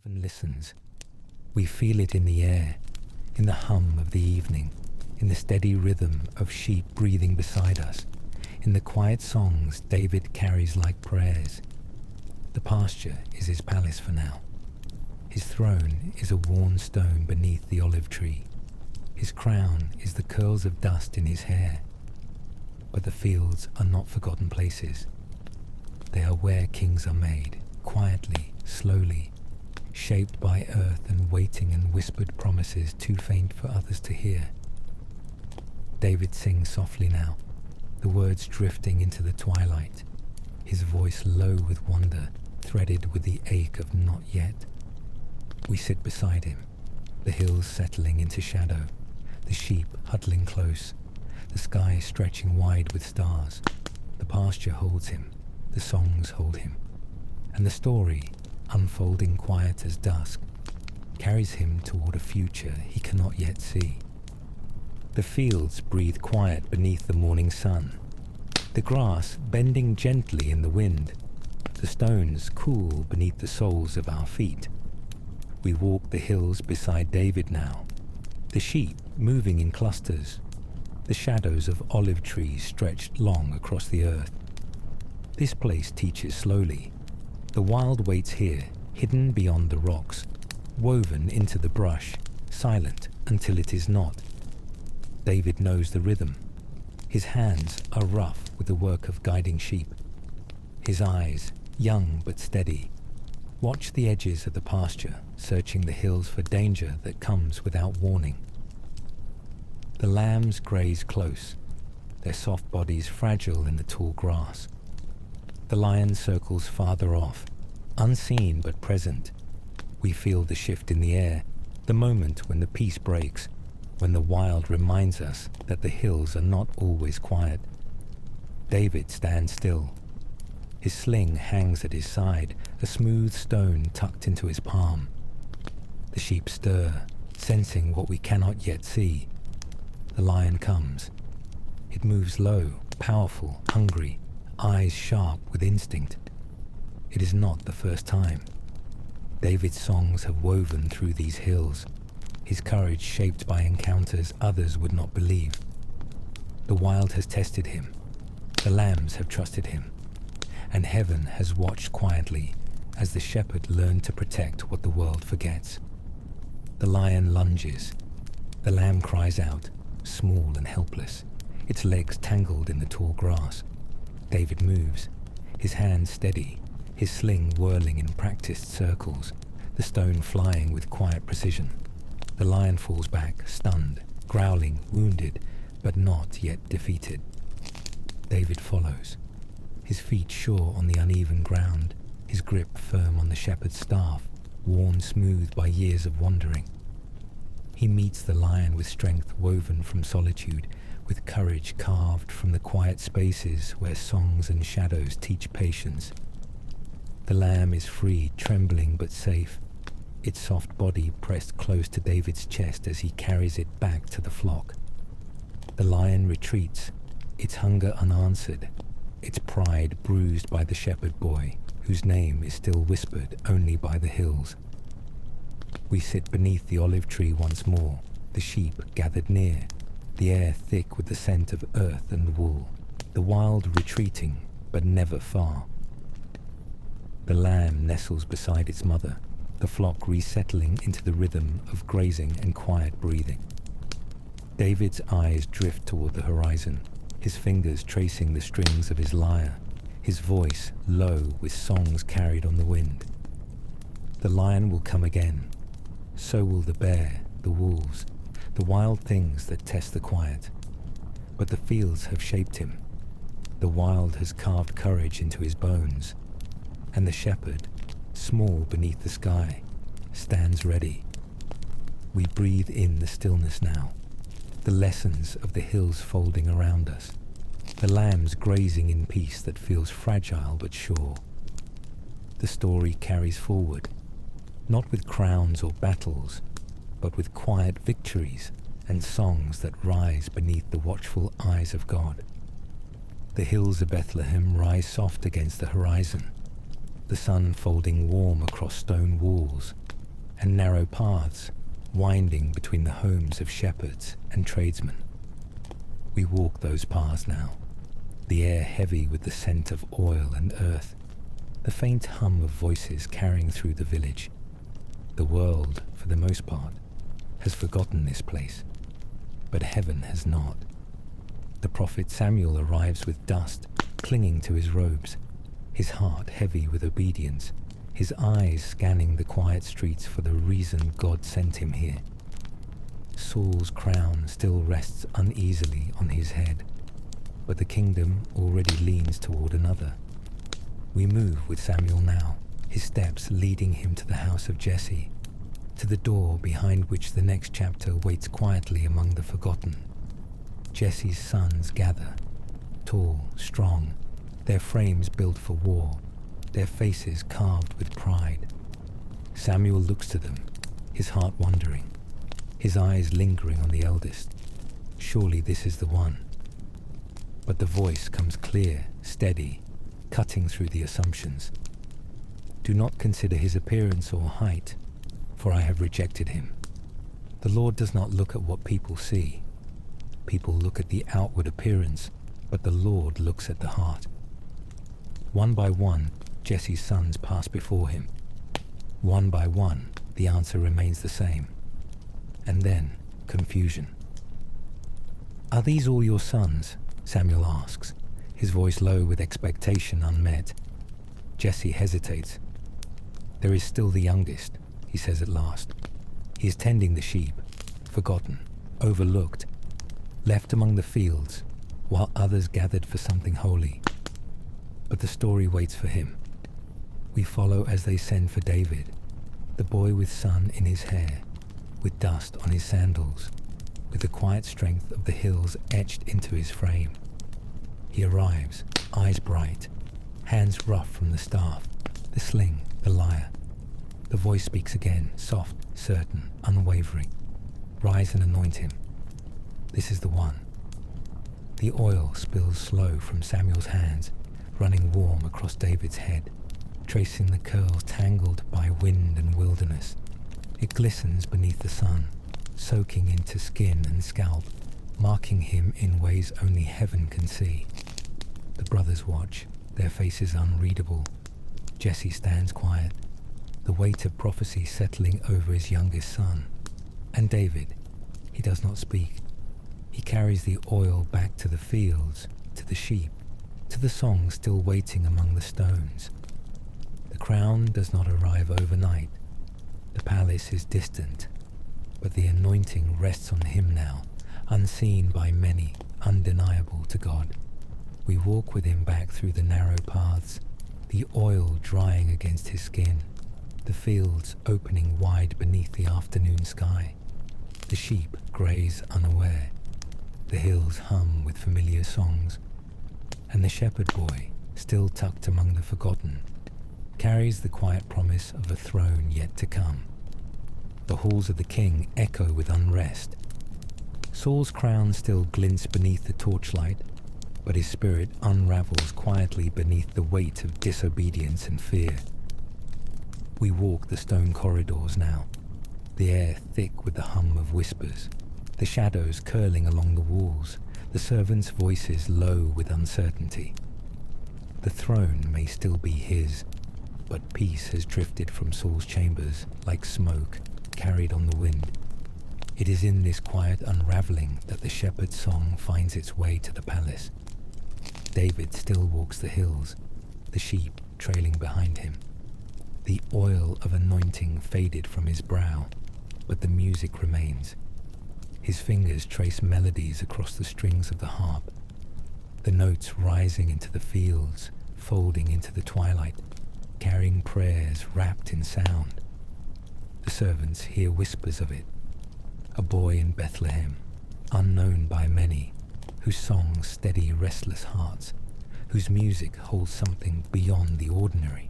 and listens. We feel it in the air, in the hum of the evening, in the steady rhythm of sheep breathing beside us, in the quiet songs David carries like prayers. The pasture is his palace for now. His throne is a worn stone beneath the olive tree. His crown is the curls of dust in his hair. But the fields are not forgotten places. They are where kings are made, quietly, slowly, shaped by earth and waiting and whispered promises too faint for others to hear. David sings softly now, the words drifting into the twilight, his voice low with wonder, threaded with the ache of not yet. We sit beside him, the hills settling into shadow, the sheep huddling close, the sky stretching wide with stars. The pasture holds him, the songs hold him, and the story, unfolding quiet as dusk, carries him toward a future he cannot yet see. The fields breathe quiet beneath the morning sun, the grass bending gently in the wind, the stones cool beneath the soles of our feet. We walk the hills beside David now, the sheep moving in clusters, the shadows of olive trees stretched long across the earth. This place teaches slowly. The wild waits here, hidden beyond the rocks, woven into the brush, silent until it is not. David knows the rhythm. His hands are rough with the work of guiding sheep. His eyes, young but steady, watch the edges of the pasture, searching the hills for danger that comes without warning. The lambs graze close, their soft bodies fragile in the tall grass. The lion circles farther off, unseen but present. We feel the shift in the air, the moment when the peace breaks, when the wild reminds us that the hills are not always quiet. David stands still. His sling hangs at his side, a smooth stone tucked into his palm. The sheep stir, sensing what we cannot yet see. The lion comes. It moves low, powerful, hungry, eyes sharp with instinct. It is not the first time. David's songs have woven through these hills, his courage shaped by encounters others would not believe. The wild has tested him, the lambs have trusted him, and heaven has watched quietly as the shepherd learned to protect what the world forgets. The lion lunges, the lamb cries out, small and helpless, its legs tangled in the tall grass. David moves, his hands steady, his sling whirling in practiced circles, the stone flying with quiet precision. The lion falls back, stunned, growling, wounded, but not yet defeated. David follows, his feet sure on the uneven ground, his grip firm on the shepherd's staff, worn smooth by years of wandering. He meets the lion with strength woven from solitude, with courage carved from the quiet spaces where songs and shadows teach patience. The lamb is free, trembling but safe, its soft body pressed close to David's chest as he carries it back to the flock. The lion retreats, its hunger unanswered, its pride bruised by the shepherd boy, whose name is still whispered only by the hills. We sit beneath the olive tree once more, the sheep gathered near, the air thick with the scent of earth and wool, the wild retreating, but never far. The lamb nestles beside its mother, the flock resettling into the rhythm of grazing and quiet breathing. David's eyes drift toward the horizon, his fingers tracing the strings of his lyre, his voice low with songs carried on the wind. The lion will come again. So will the bear, the wolves, the wild things that test the quiet. But the fields have shaped him. The wild has carved courage into his bones. And the shepherd, small beneath the sky, stands ready. We breathe in the stillness now, the lessons of the hills folding around us, the lambs grazing in peace that feels fragile but sure. The story carries forward, not with crowns or battles, but with quiet victories and songs that rise beneath the watchful eyes of God. The hills of Bethlehem rise soft against the horizon, the sun folding warm across stone walls, and narrow paths winding between the homes of shepherds and tradesmen. We walk those paths now, the air heavy with the scent of oil and earth, the faint hum of voices carrying through the village. The world, for the most part, has forgotten this place, but heaven has not. The prophet Samuel arrives with dust clinging to his robes, his heart heavy with obedience, his eyes scanning the quiet streets for the reason God sent him here. Saul's crown still rests uneasily on his head, but the kingdom already leans toward another. We move with Samuel now, his steps leading him to the house of Jesse, to the door behind which the next chapter waits quietly among the forgotten. Jesse's sons gather, tall, strong, their frames built for war, their faces carved with pride. Samuel looks to them, his heart wandering, his eyes lingering on the eldest. Surely this is the one. But the voice comes clear, steady, cutting through the assumptions. Do not consider his appearance or height, for I have rejected him. The Lord does not look at what people see. People look at the outward appearance, but the Lord looks at the heart. One by one, Jesse's sons pass before him. One by one, the answer remains the same. And then, confusion. "Are these all your sons?" Samuel asks, his voice low with expectation unmet. Jesse hesitates. "There is still the youngest," he says at last. "He is tending the sheep, forgotten, overlooked, left among the fields, while others gathered for something holy. But the story waits for him. We follow as they send for David, the boy with sun in his hair, with dust on his sandals, with the quiet strength of the hills etched into his frame. He arrives, eyes bright, hands rough from the staff, the sling, the lyre. The voice speaks again, soft, certain, unwavering. "Rise and anoint him. This is the one." The oil spills slow from Samuel's hands, running warm across David's head, tracing the curls tangled by wind and wilderness. It glistens beneath the sun, soaking into skin and scalp, marking him in ways only heaven can see. The brothers watch, their faces unreadable. Jesse stands quiet, the weight of prophecy settling over his youngest son. And David, he does not speak. He carries the oil back to the fields, to the sheep, to the song still waiting among the stones. The crown does not arrive overnight. The palace is distant, but the anointing rests on him now, unseen by many, undeniable to God. We walk with him back through the narrow paths, the oil drying against his skin, the fields opening wide beneath the afternoon sky. The sheep graze unaware, the hills hum with familiar songs, and the shepherd boy, still tucked among the forgotten, carries the quiet promise of a throne yet to come. The halls of the king echo with unrest. Saul's crown still glints beneath the torchlight, but his spirit unravels quietly beneath the weight of disobedience and fear. We walk the stone corridors now, the air thick with the hum of whispers, the shadows curling along the walls, the servants' voices low with uncertainty. The throne may still be his, but peace has drifted from Saul's chambers like smoke carried on the wind. It is in this quiet unraveling that the shepherd's song finds its way to the palace. David still walks the hills, the sheep trailing behind him. The oil of anointing faded from his brow, but the music remains. His fingers trace melodies across the strings of the harp, the notes rising into the fields, folding into the twilight, carrying prayers wrapped in sound. The servants hear whispers of it. A boy in Bethlehem, unknown by many, whose songs steady restless hearts, whose music holds something beyond the ordinary.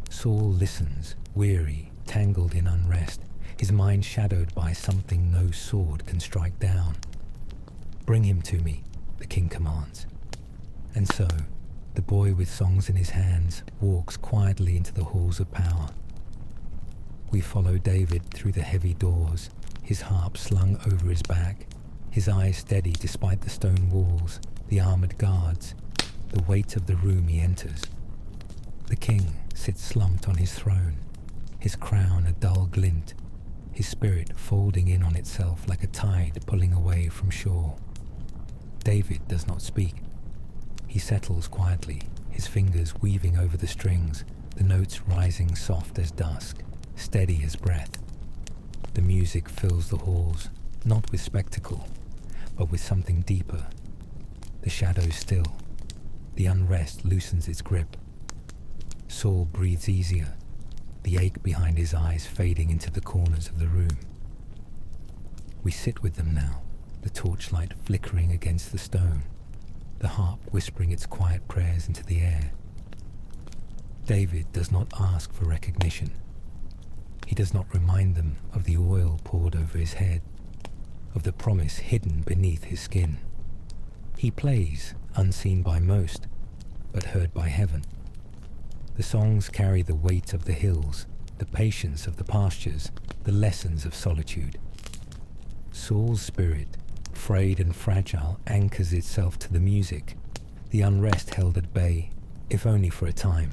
Saul listens, weary, tangled in unrest, his mind shadowed by something no sword can strike down. "Bring him to me," the king commands. And so, the boy with songs in his hands walks quietly into the halls of power. We follow David through the heavy doors, his harp slung over his back, his eyes steady despite the stone walls, the armored guards, the weight of the room he enters. The king sits slumped on his throne, his crown a dull glint, his spirit folding in on itself like a tide pulling away from shore. David does not speak. He settles quietly, his fingers weaving over the strings, the notes rising soft as dusk, steady as breath. The music fills the halls, not with spectacle, but with something deeper. The shadows still. The unrest loosens its grip. Saul breathes easier, the ache behind his eyes fading into the corners of the room. We sit with them now, the torchlight flickering against the stone, the harp whispering its quiet prayers into the air. David does not ask for recognition. He does not remind them of the oil poured over his head, of the promise hidden beneath his skin. He plays, unseen by most, but heard by heaven. The songs carry the weight of the hills, the patience of the pastures, the lessons of solitude. Saul's spirit, frayed and fragile, anchors itself to the music, the unrest held at bay, if only for a time.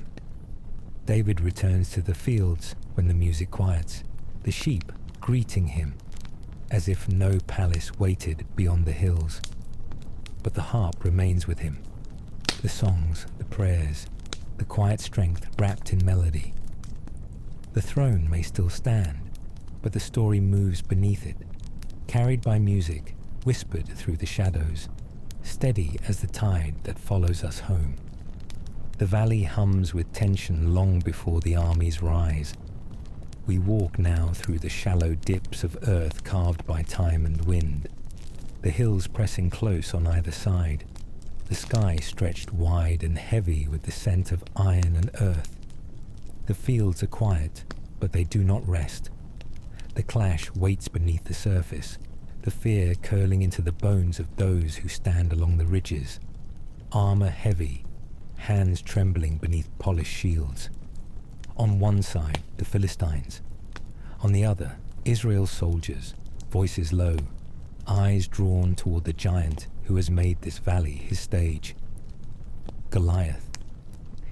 David returns to the fields when the music quiets, the sheep greeting him, as if no palace waited beyond the hills. But the harp remains with him, the songs, the prayers, the quiet strength wrapped in melody. The throne may still stand, but the story moves beneath it, carried by music, whispered through the shadows, steady as the tide that follows us home. The valley hums with tension long before the armies rise. We walk now through the shallow dips of earth carved by time and wind, the hills pressing close on either side, the sky stretched wide and heavy with the scent of iron and earth. The fields are quiet, but they do not rest. The clash waits beneath the surface, the fear curling into the bones of those who stand along the ridges, armor heavy, hands trembling beneath polished shields. On one side, the Philistines. On the other, Israel's soldiers, voices low, eyes drawn toward the giant who has made this valley his stage. Goliath.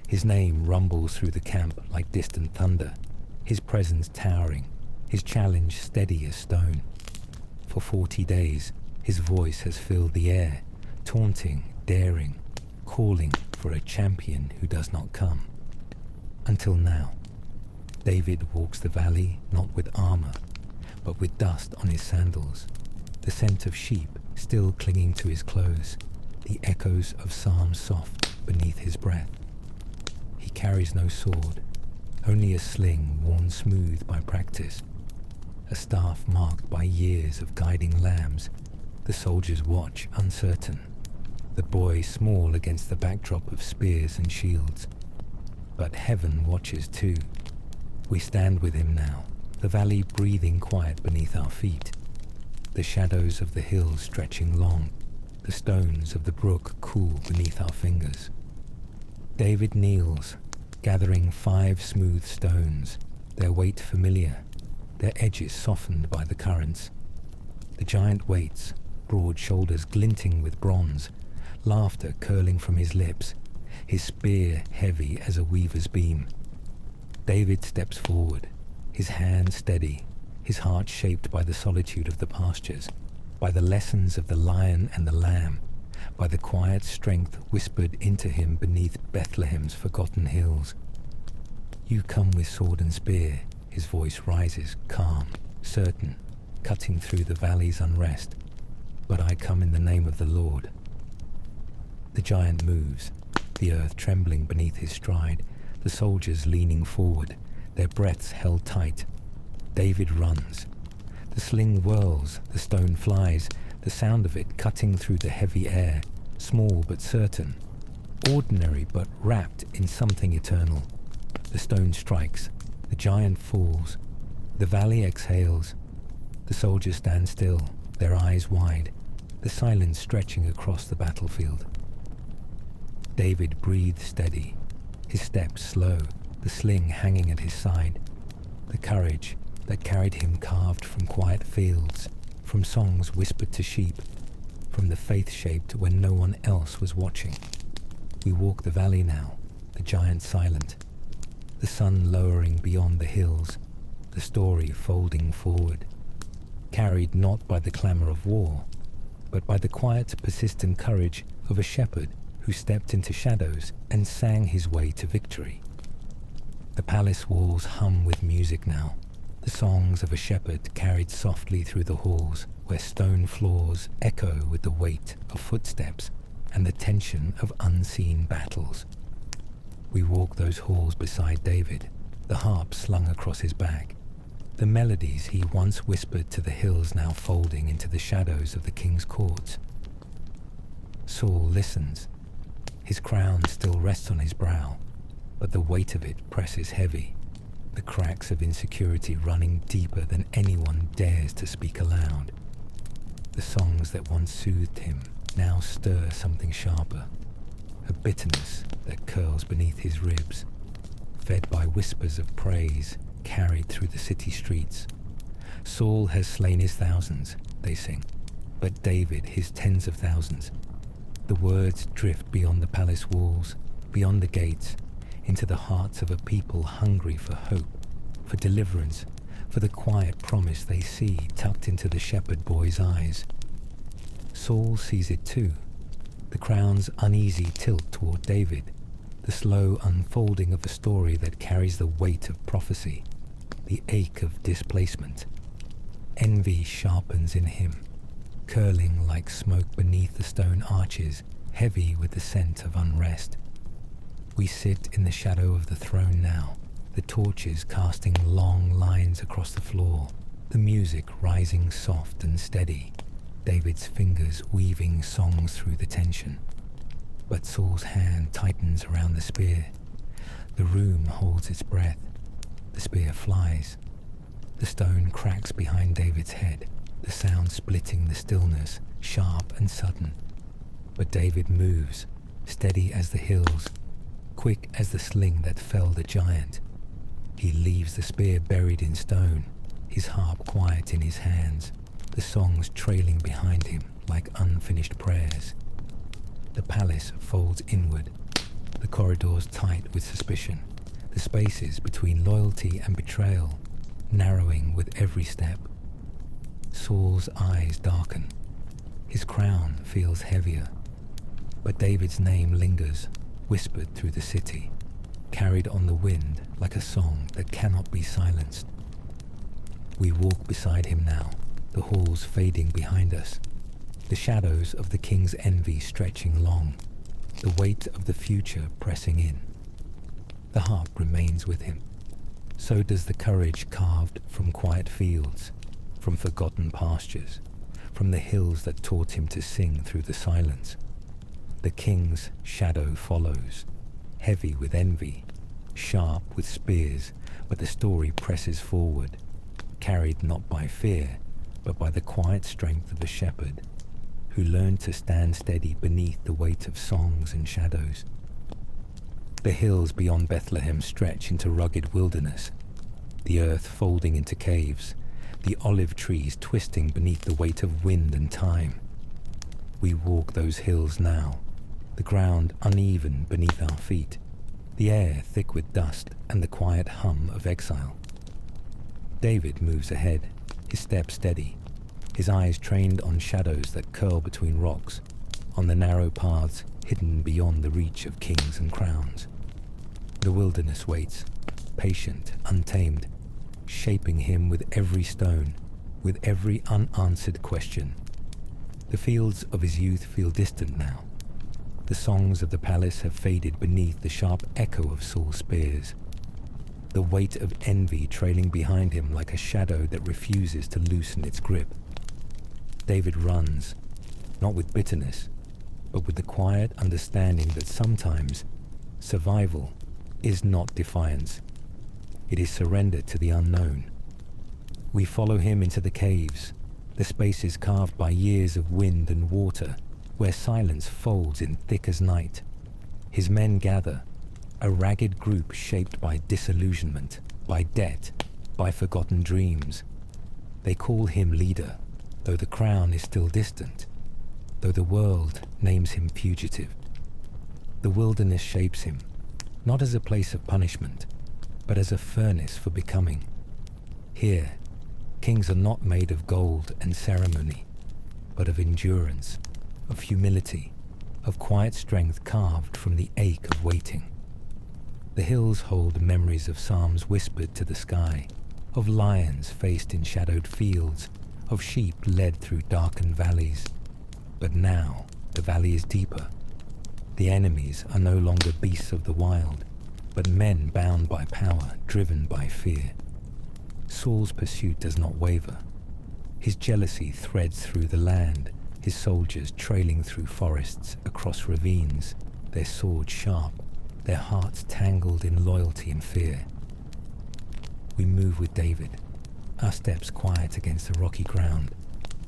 His name rumbles through the camp like distant thunder, his presence towering, his challenge steady as stone. For 40 days, his voice has filled the air, taunting, daring, calling for a champion who does not come. Until now, David walks the valley not with armor, but with dust on his sandals, the scent of sheep still clinging to his clothes, the echoes of psalms soft beneath his breath. He carries no sword, only a sling worn smooth by practice, a staff marked by years of guiding lambs. The soldiers watch uncertain, the boy small against the backdrop of spears and shields. But heaven watches too. We stand with him now, the valley breathing quiet beneath our feet, the shadows of the hills stretching long, the stones of the brook cool beneath our fingers. David kneels, gathering 5 smooth stones, their weight familiar, their edges softened by the currents. The giant waits, broad shoulders glinting with bronze, laughter curling from his lips, his spear heavy as a weaver's beam. David steps forward, his hand steady, his heart shaped by the solitude of the pastures, by the lessons of the lion and the lamb, by the quiet strength whispered into him beneath Bethlehem's forgotten hills. You come with sword and spear, his voice rises, calm, certain, cutting through the valley's unrest. But I come in the name of the Lord. The giant moves, the earth trembling beneath his stride, the soldiers leaning forward, their breaths held tight. David runs. The sling whirls, the stone flies, the sound of it cutting through the heavy air, small but certain, ordinary but wrapped in something eternal. The stone strikes, the giant falls, the valley exhales. The soldiers stand still, their eyes wide, the silence stretching across the battlefield. David breathes steady, his steps slow, the sling hanging at his side. The the courage that carried him carved from quiet fields, from songs whispered to sheep, from the faith shaped when no one else was watching. We walk the valley now, the giant silent, the sun lowering beyond the hills, the story folding forward, carried not by the clamour of war, but by the quiet, persistent courage of a shepherd who stepped into shadows and sang his way to victory. The palace walls hum with music now, the songs of a shepherd carried softly through the halls where stone floors echo with the weight of footsteps and the tension of unseen battles. We walk those halls beside David, the harp slung across his back, the melodies he once whispered to the hills now folding into the shadows of the king's courts. Saul listens. His crown still rests on his brow, but the weight of it presses heavy, the cracks of insecurity running deeper than anyone dares to speak aloud. The songs that once soothed him now stir something sharper, a bitterness that curls beneath his ribs, fed by whispers of praise carried through the city streets. Saul has slain his thousands, they sing, but David his tens of thousands. The words drift beyond the palace walls, beyond the gates, into the hearts of a people hungry for hope, for deliverance, for the quiet promise they see tucked into the shepherd boy's eyes. Saul sees it too, the crown's uneasy tilt toward David, the slow unfolding of a story that carries the weight of prophecy, the ache of displacement. Envy sharpens in him, curling like smoke beneath the stone arches, heavy with the scent of unrest. We sit in the shadow of the throne now, the torches casting long lines across the floor, the music rising soft and steady, David's fingers weaving songs through the tension. But Saul's hand tightens around the spear. The room holds its breath. The spear flies. The stone cracks behind David's head, the sound splitting the stillness, sharp and sudden. But David moves, steady as the hills, quick as the sling that felled a giant. He leaves the spear buried in stone, his harp quiet in his hands, the songs trailing behind him like unfinished prayers. The palace folds inward, the corridors tight with suspicion, the spaces between loyalty and betrayal narrowing with every step. Saul's eyes darken. His crown feels heavier, but David's name lingers, whispered through the city, carried on the wind like a song that cannot be silenced. We walk beside him now, the halls fading behind us, the shadows of the king's envy stretching long, the weight of the future pressing in. The harp remains with him. So does the courage carved from quiet fields, from forgotten pastures, from the hills that taught him to sing through the silence. The king's shadow follows, heavy with envy, sharp with spears, but the story presses forward, carried not by fear, but by the quiet strength of a shepherd who learned to stand steady beneath the weight of songs and shadows. The hills beyond Bethlehem stretch into rugged wilderness, the earth folding into caves, the olive trees twisting beneath the weight of wind and time. We walk those hills now, the ground uneven beneath our feet, the air thick with dust and the quiet hum of exile. David moves ahead, his step steady, his eyes trained on shadows that curl between rocks, on the narrow paths hidden beyond the reach of kings and crowns. The wilderness waits, patient, untamed, shaping him with every stone, with every unanswered question. The fields of his youth feel distant now. The songs of the palace have faded beneath the sharp echo of Saul's spears, the weight of envy trailing behind him like a shadow that refuses to loosen its grip. David runs, not with bitterness, but with the quiet understanding that sometimes survival is not defiance. It is surrender to the unknown. We follow him into the caves, the spaces carved by years of wind and water, where silence folds in thick as night. His men gather, a ragged group shaped by disillusionment, by debt, by forgotten dreams. They call him leader, though the crown is still distant, though the world names him fugitive. The wilderness shapes him, not as a place of punishment, but as a furnace for becoming. Here, kings are not made of gold and ceremony, but of endurance, of humility, of quiet strength carved from the ache of waiting. The hills hold memories of psalms whispered to the sky, of lions faced in shadowed fields, of sheep led through darkened valleys. But now the valley is deeper. The enemies are no longer beasts of the wild, but men bound by power, driven by fear. Saul's pursuit does not waver. His jealousy threads through the land, his soldiers trailing through forests, across ravines, their swords sharp, their hearts tangled in loyalty and fear. We move with David, our steps quiet against the rocky ground,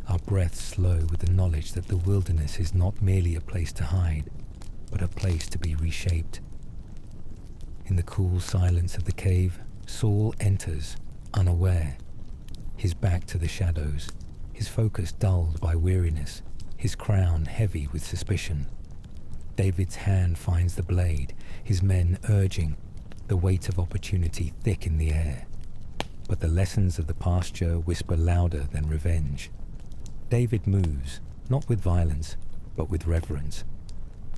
our breaths slow with the knowledge that the wilderness is not merely a place to hide, but a place to be reshaped. In the cool silence of the cave, Saul enters, unaware, his back to the shadows, his focus dulled by weariness, his crown heavy with suspicion. David's hand finds the blade, his men urging, the weight of opportunity thick in the air. But the lessons of the pasture whisper louder than revenge. David moves, not with violence, but with reverence.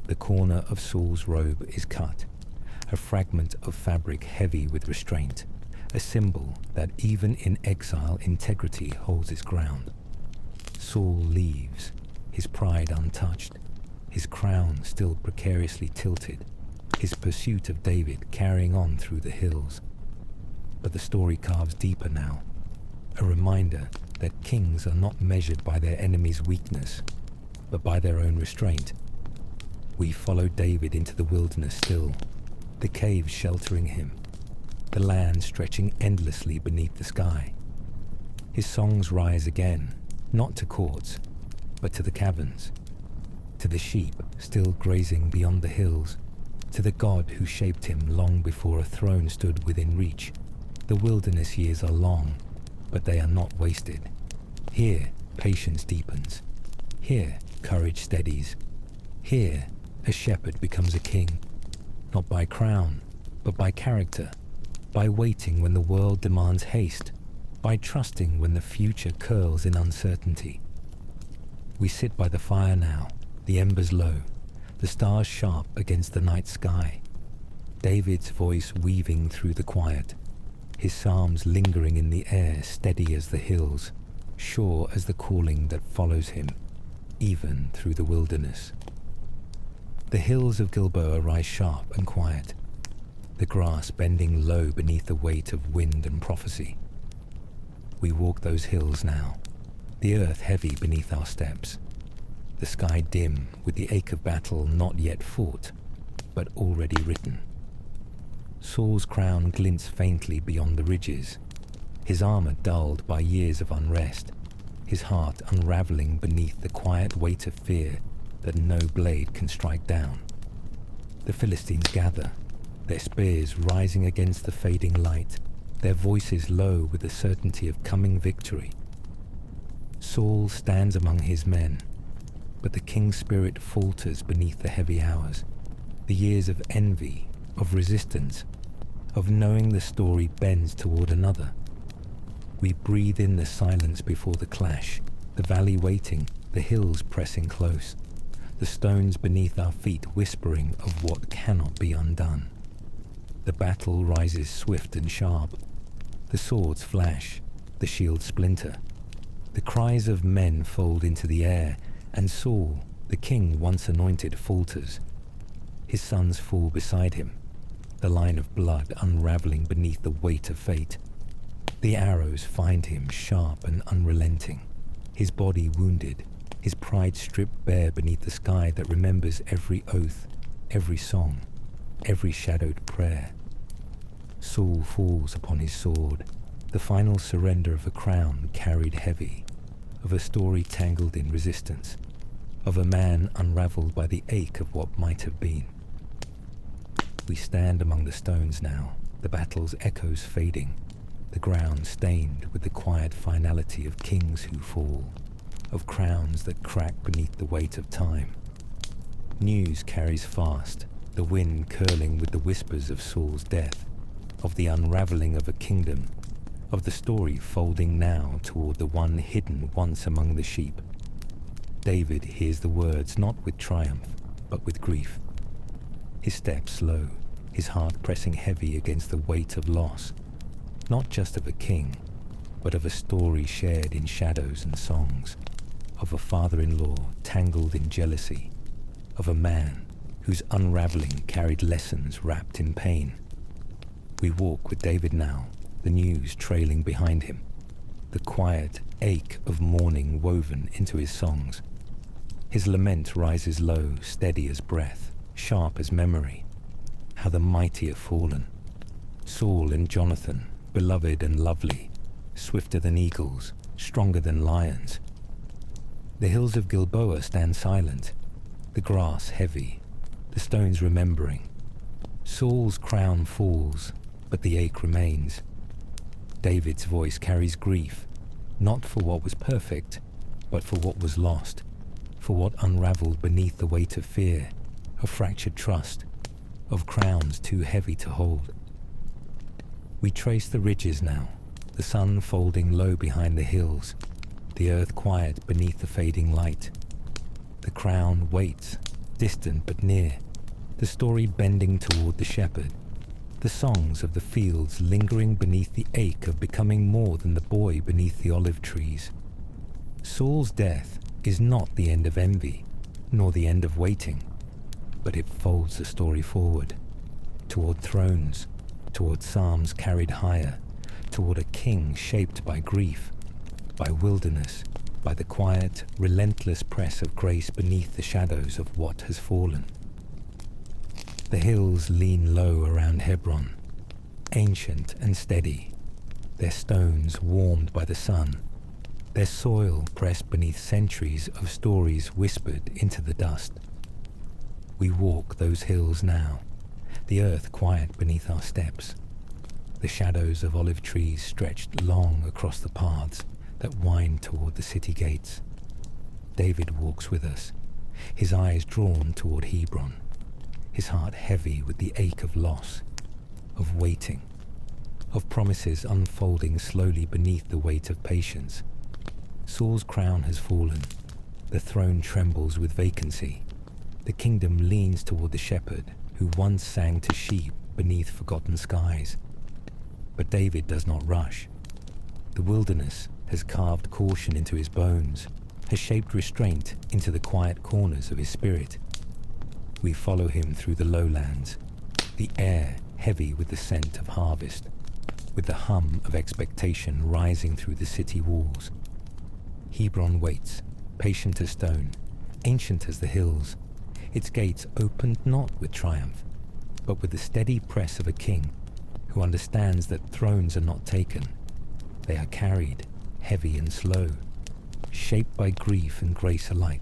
The corner of Saul's robe is cut, a fragment of fabric heavy with restraint, a symbol that even in exile integrity holds its ground. Saul leaves, his pride untouched, his crown still precariously tilted, his pursuit of David carrying on through the hills. But the story carves deeper now, a reminder that kings are not measured by their enemy's weakness, but by their own restraint. We follow David into the wilderness still, the caves sheltering him, the land stretching endlessly beneath the sky. His songs rise again, not to courts, but to the caverns, to the sheep still grazing beyond the hills, to the God who shaped him long before a throne stood within reach. The wilderness years are long, but they are not wasted. Here, patience deepens. Here, courage steadies. Here, a shepherd becomes a king, not by crown, but by character, by waiting when the world demands haste, by trusting when the future curls in uncertainty. We sit by the fire now, the embers low, the stars sharp against the night sky. David's voice weaving through the quiet, his psalms lingering in the air, steady as the hills, sure as the calling that follows him, even through the wilderness. The hills of Gilboa rise sharp and quiet, the grass bending low beneath the weight of wind and prophecy. We walk those hills now, the earth heavy beneath our steps, the sky dim with the ache of battle not yet fought, but already written. Saul's crown glints faintly beyond the ridges, his armor dulled by years of unrest, his heart unraveling beneath the quiet weight of fear that no blade can strike down. The Philistines gather, their spears rising against the fading light, their voices low with the certainty of coming victory. Saul stands among his men, but the king's spirit falters beneath the heavy hours, the years of envy, of resistance, of knowing the story bends toward another. We breathe in the silence before the clash, the valley waiting, the hills pressing close, the stones beneath our feet whispering of what cannot be undone. The battle rises swift and sharp. The swords flash, the shields splinter. The cries of men fold into the air, and Saul, the king once anointed, falters. His sons fall beside him, the line of blood unraveling beneath the weight of fate. The arrows find him sharp and unrelenting, his body wounded, his pride stripped bare beneath the sky that remembers every oath, every song, every shadowed prayer. Saul falls upon his sword, the final surrender of a crown carried heavy, of a story tangled in resistance, of a man unraveled by the ache of what might have been. We stand among the stones now, the battle's echoes fading, the ground stained with the quiet finality of kings who fall, of crowns that crack beneath the weight of time. News carries fast, the wind curling with the whispers of Saul's death, of the unraveling of a kingdom, of the story folding now toward the one hidden once among the sheep. David hears the words not with triumph, but with grief. His steps slow, his heart pressing heavy against the weight of loss, not just of a king, but of a story shared in shadows and songs, of a father-in-law tangled in jealousy, of a man whose unraveling carried lessons wrapped in pain. We walk with David now, the news trailing behind him, the quiet ache of mourning woven into his songs. His lament rises low, steady as breath, sharp as memory. How the mighty have fallen. Saul and Jonathan, beloved and lovely, swifter than eagles, stronger than lions. The hills of Gilboa stand silent, the grass heavy, the stones remembering. Saul's crown falls, but the ache remains. David's voice carries grief, not for what was perfect, but for what was lost, for what unraveled beneath the weight of fear, of fractured trust, of crowns too heavy to hold. We trace the ridges now, the sun folding low behind the hills, the earth quiet beneath the fading light. The crown waits, distant but near, the story bending toward the shepherd, the songs of the fields lingering beneath the ache of becoming more than the boy beneath the olive trees. Saul's death is not the end of envy, nor the end of waiting, but it folds the story forward, toward thrones, toward psalms carried higher, toward a king shaped by grief, by wilderness, by the quiet, relentless press of grace beneath the shadows of what has fallen. The hills lean low around Hebron, ancient and steady, their stones warmed by the sun, their soil pressed beneath centuries of stories whispered into the dust. We walk those hills now, the earth quiet beneath our steps, the shadows of olive trees stretched long across the paths that wind toward the city gates. David walks with us, his eyes drawn toward Hebron, his heart heavy with the ache of loss, of waiting, of promises unfolding slowly beneath the weight of patience. Saul's crown has fallen, the throne trembles with vacancy, the kingdom leans toward the shepherd who once sang to sheep beneath forgotten skies. But David does not rush. The wilderness has carved caution into his bones, has shaped restraint into the quiet corners of his spirit. We follow him through the lowlands, the air heavy with the scent of harvest, with the hum of expectation rising through the city walls. Hebron waits, patient as stone, ancient as the hills, its gates opened not with triumph, but with the steady press of a king who understands that thrones are not taken. They are carried, heavy and slow, shaped by grief and grace alike.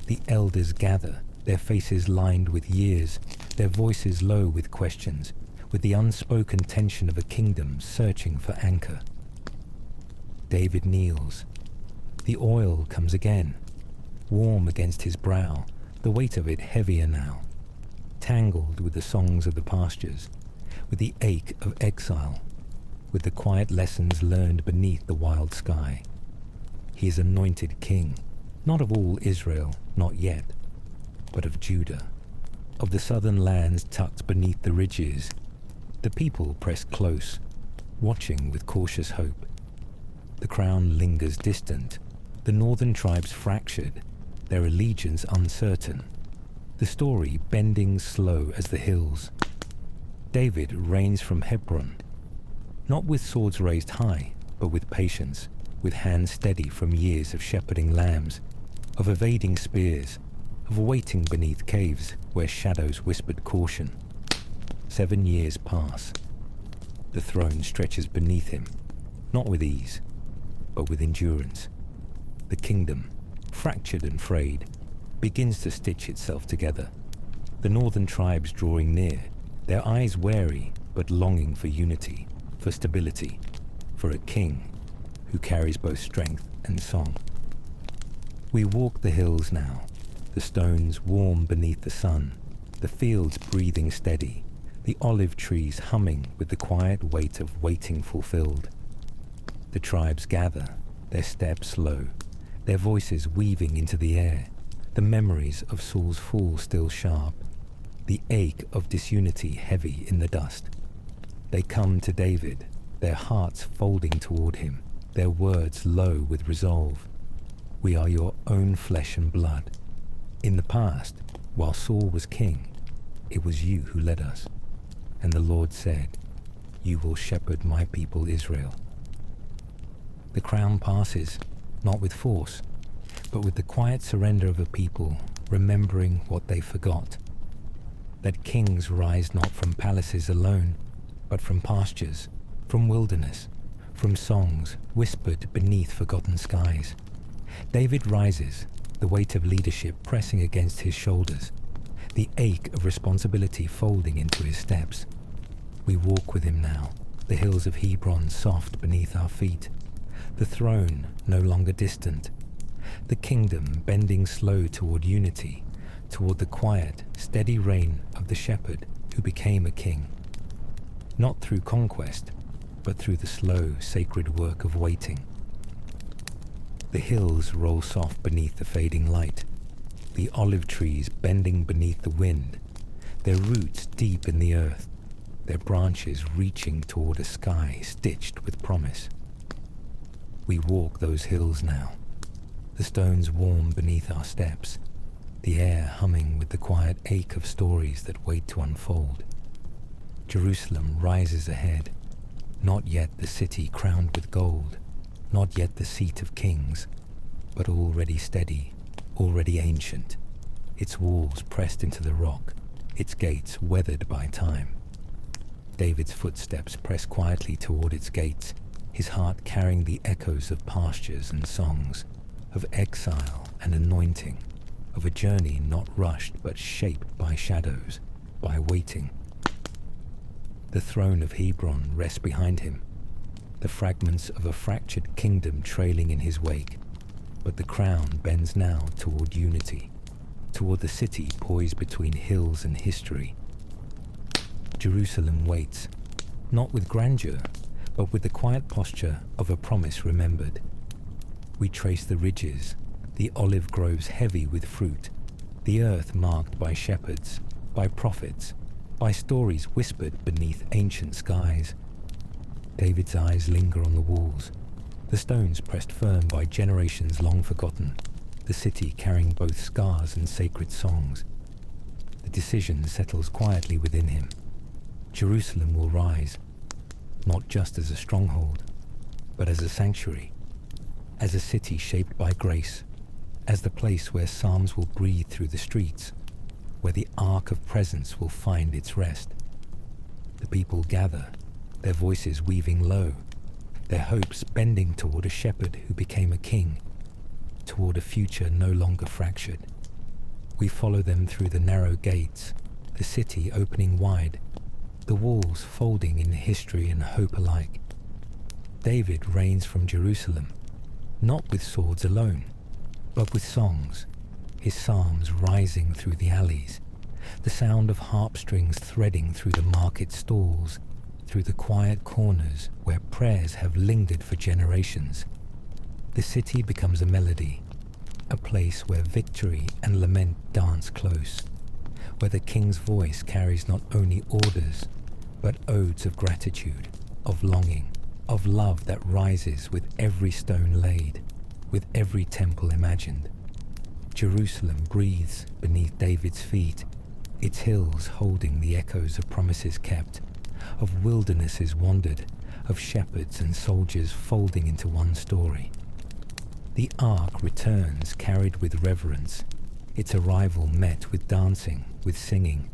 The elders gather, their faces lined with years, their voices low with questions, with the unspoken tension of a kingdom searching for anchor. David kneels. The oil comes again, warm against his brow, the weight of it heavier now, tangled with the songs of the pastures, with the ache of exile, with the quiet lessons learned beneath the wild sky. He is anointed king, not of all Israel, not yet, but of Judah, of the southern lands tucked beneath the ridges. The people press close, watching with cautious hope. The crown lingers distant, the northern tribes fractured, their allegiance uncertain, the story bending slow as the hills. David reigns from Hebron, not with swords raised high, but with patience, with hands steady from years of shepherding lambs, of evading spears, of waiting beneath caves where shadows whispered caution. 7 years pass. The throne stretches beneath him, not with ease, but with endurance. The kingdom, fractured and frayed, begins to stitch itself together. The northern tribes drawing near, their eyes wary but longing for unity. for stability, for a king who carries both strength and song. We walk the hills now, the stones warm beneath the sun, the fields breathing steady, the olive trees humming with the quiet weight of waiting fulfilled. The tribes gather, their steps low, their voices weaving into the air, the memories of Saul's fall still sharp, the ache of disunity heavy in the dust. They come to David, their hearts folding toward him, their words low with resolve. We are your own flesh and blood. In the past, while Saul was king, it was you who led us. And the Lord said, you will shepherd my people Israel. The crown passes, not with force, but with the quiet surrender of a people remembering what they forgot. That kings rise not from palaces alone, but from pastures, from wilderness, from songs whispered beneath forgotten skies. David rises, the weight of leadership pressing against his shoulders, the ache of responsibility folding into his steps. We walk with him now, the hills of Hebron soft beneath our feet, the throne no longer distant, the kingdom bending slow toward unity, toward the quiet, steady reign of the shepherd who became a king. Not through conquest, but through the slow, sacred work of waiting. The hills roll soft beneath the fading light, the olive trees bending beneath the wind, their roots deep in the earth, their branches reaching toward a sky stitched with promise. We walk those hills now, the stones warm beneath our steps, the air humming with the quiet ache of stories that wait to unfold. Jerusalem rises ahead, not yet the city crowned with gold, not yet the seat of kings, but already steady, already ancient, its walls pressed into the rock, its gates weathered by time. David's footsteps press quietly toward its gates, his heart carrying the echoes of pastures and songs, of exile and anointing, of a journey not rushed but shaped by shadows, by waiting. The throne of Hebron rests behind him, the fragments of a fractured kingdom trailing in his wake, but the crown bends now toward unity, toward the city poised between hills and history. Jerusalem waits, not with grandeur, but with the quiet posture of a promise remembered. We trace the ridges, the olive groves heavy with fruit, the earth marked by shepherds, by prophets, by stories whispered beneath ancient skies. David's eyes linger on the walls, the stones pressed firm by generations long forgotten, the city carrying both scars and sacred songs. The decision settles quietly within him. Jerusalem will rise, not just as a stronghold, but as a sanctuary, as a city shaped by grace, as the place where psalms will breathe through the streets, where the ark of presence will find its rest. The people gather, their voices weaving low, their hopes bending toward a shepherd who became a king, toward a future no longer fractured. We follow them through the narrow gates, the city opening wide, the walls folding in history and hope alike. David reigns from Jerusalem, not with swords alone, but with songs, his psalms rising through the alleys, the sound of harp strings threading through the market stalls, through the quiet corners where prayers have lingered for generations. The city becomes a melody, a place where victory and lament dance close, where the king's voice carries not only orders, but odes of gratitude, of longing, of love that rises with every stone laid, with every temple imagined. Jerusalem breathes beneath David's feet, its hills holding the echoes of promises kept, of wildernesses wandered, of shepherds and soldiers folding into one story. The ark returns carried with reverence, its arrival met with dancing, with singing,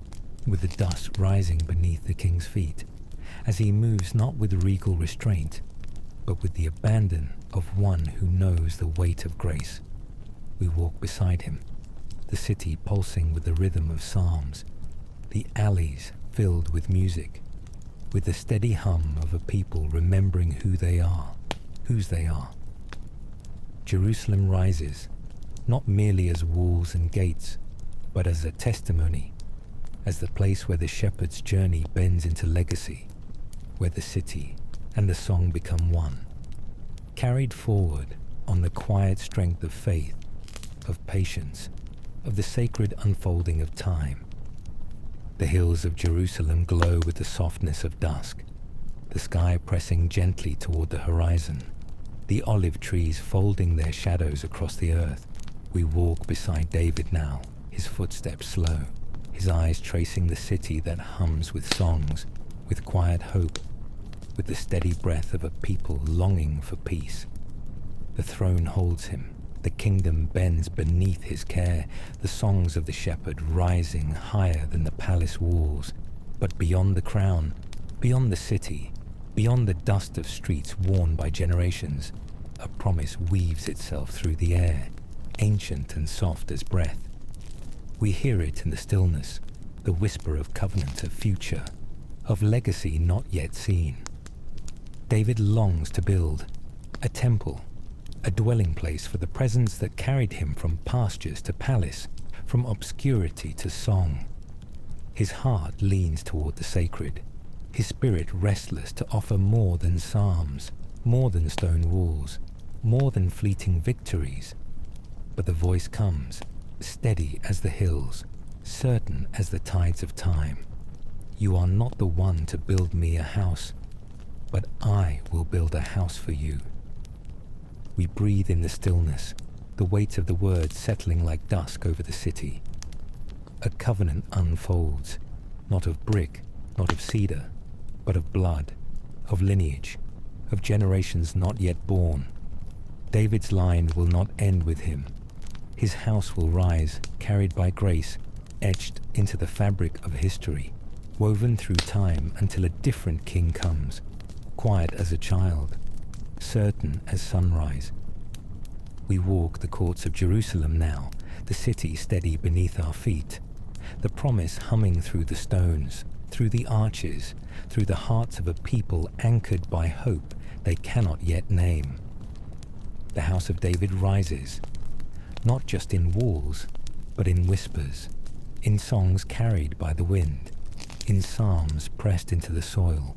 with the dust rising beneath the king's feet, as he moves not with regal restraint, but with the abandon of one who knows the weight of grace. We walk beside him, the city pulsing with the rhythm of psalms, the alleys filled with music. with the steady hum of a people remembering who they are, whose they are. Jerusalem rises, not merely as walls and gates, but as a testimony, as the place where the shepherd's journey bends into legacy, where the city and the song become one, carried forward on the quiet strength of faith, of patience, of the sacred unfolding of time. The hills of Jerusalem glow with the softness of dusk, the sky pressing gently toward the horizon, the olive trees folding their shadows across the earth. We walk beside David now, his footsteps slow, his eyes tracing the city that hums with songs, with quiet hope, with the steady breath of a people longing for peace. The throne holds him, the kingdom bends beneath his care, the songs of the shepherd rising higher than the palace walls. But beyond the crown, beyond the city, beyond the dust of streets worn by generations, a promise weaves itself through the air, ancient and soft as breath. We hear it in the stillness, the whisper of covenant of future, of legacy not yet seen. David longs to build a temple, a dwelling place for the presence that carried him from pastures to palace, from obscurity to song. His heart leans toward the sacred, his spirit restless to offer more than psalms, more than stone walls, more than fleeting victories. But the voice comes, steady as the hills, certain as the tides of time. You are not the one to build me a house, but I will build a house for you. We breathe in the stillness, the weight of the words settling like dusk over the city. A covenant unfolds, not of brick, not of cedar, but of blood, of lineage, of generations not yet born. David's line will not end with him. His house will rise, carried by grace, etched into the fabric of history, woven through time until a different king comes, quiet as a child, certain as sunrise. We walk the courts of Jerusalem now, the city steady beneath our feet, the promise humming through the stones, through the arches, through the hearts of a people anchored by hope they cannot yet name. The house of David rises, not just in walls, but in whispers, in songs carried by the wind, in psalms pressed into the soil,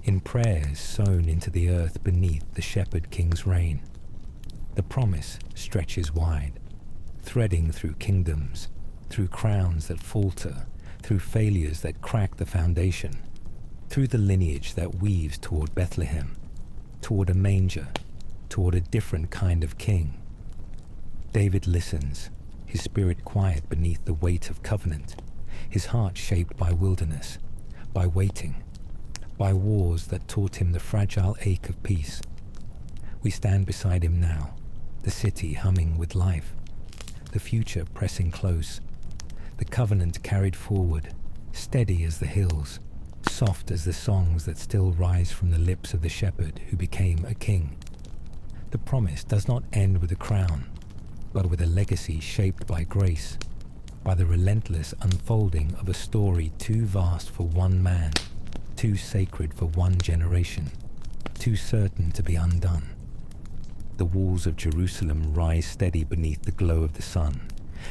in prayers sown into the earth beneath the shepherd king's reign. The promise stretches wide, threading through kingdoms, through crowns that falter, through failures that crack the foundation, through the lineage that weaves toward Bethlehem, toward a manger, toward a different kind of king. David listens, his spirit quiet beneath the weight of covenant, his heart shaped by wilderness, by waiting, by wars that taught him the fragile ache of peace. We stand beside him now, the city humming with life, the future pressing close, the covenant carried forward, steady as the hills, soft as the songs that still rise from the lips of the shepherd who became a king. The promise does not end with a crown, but with a legacy shaped by grace, by the relentless unfolding of a story too vast for one man, too sacred for one generation, too certain to be undone. The walls of Jerusalem rise steady beneath the glow of the sun,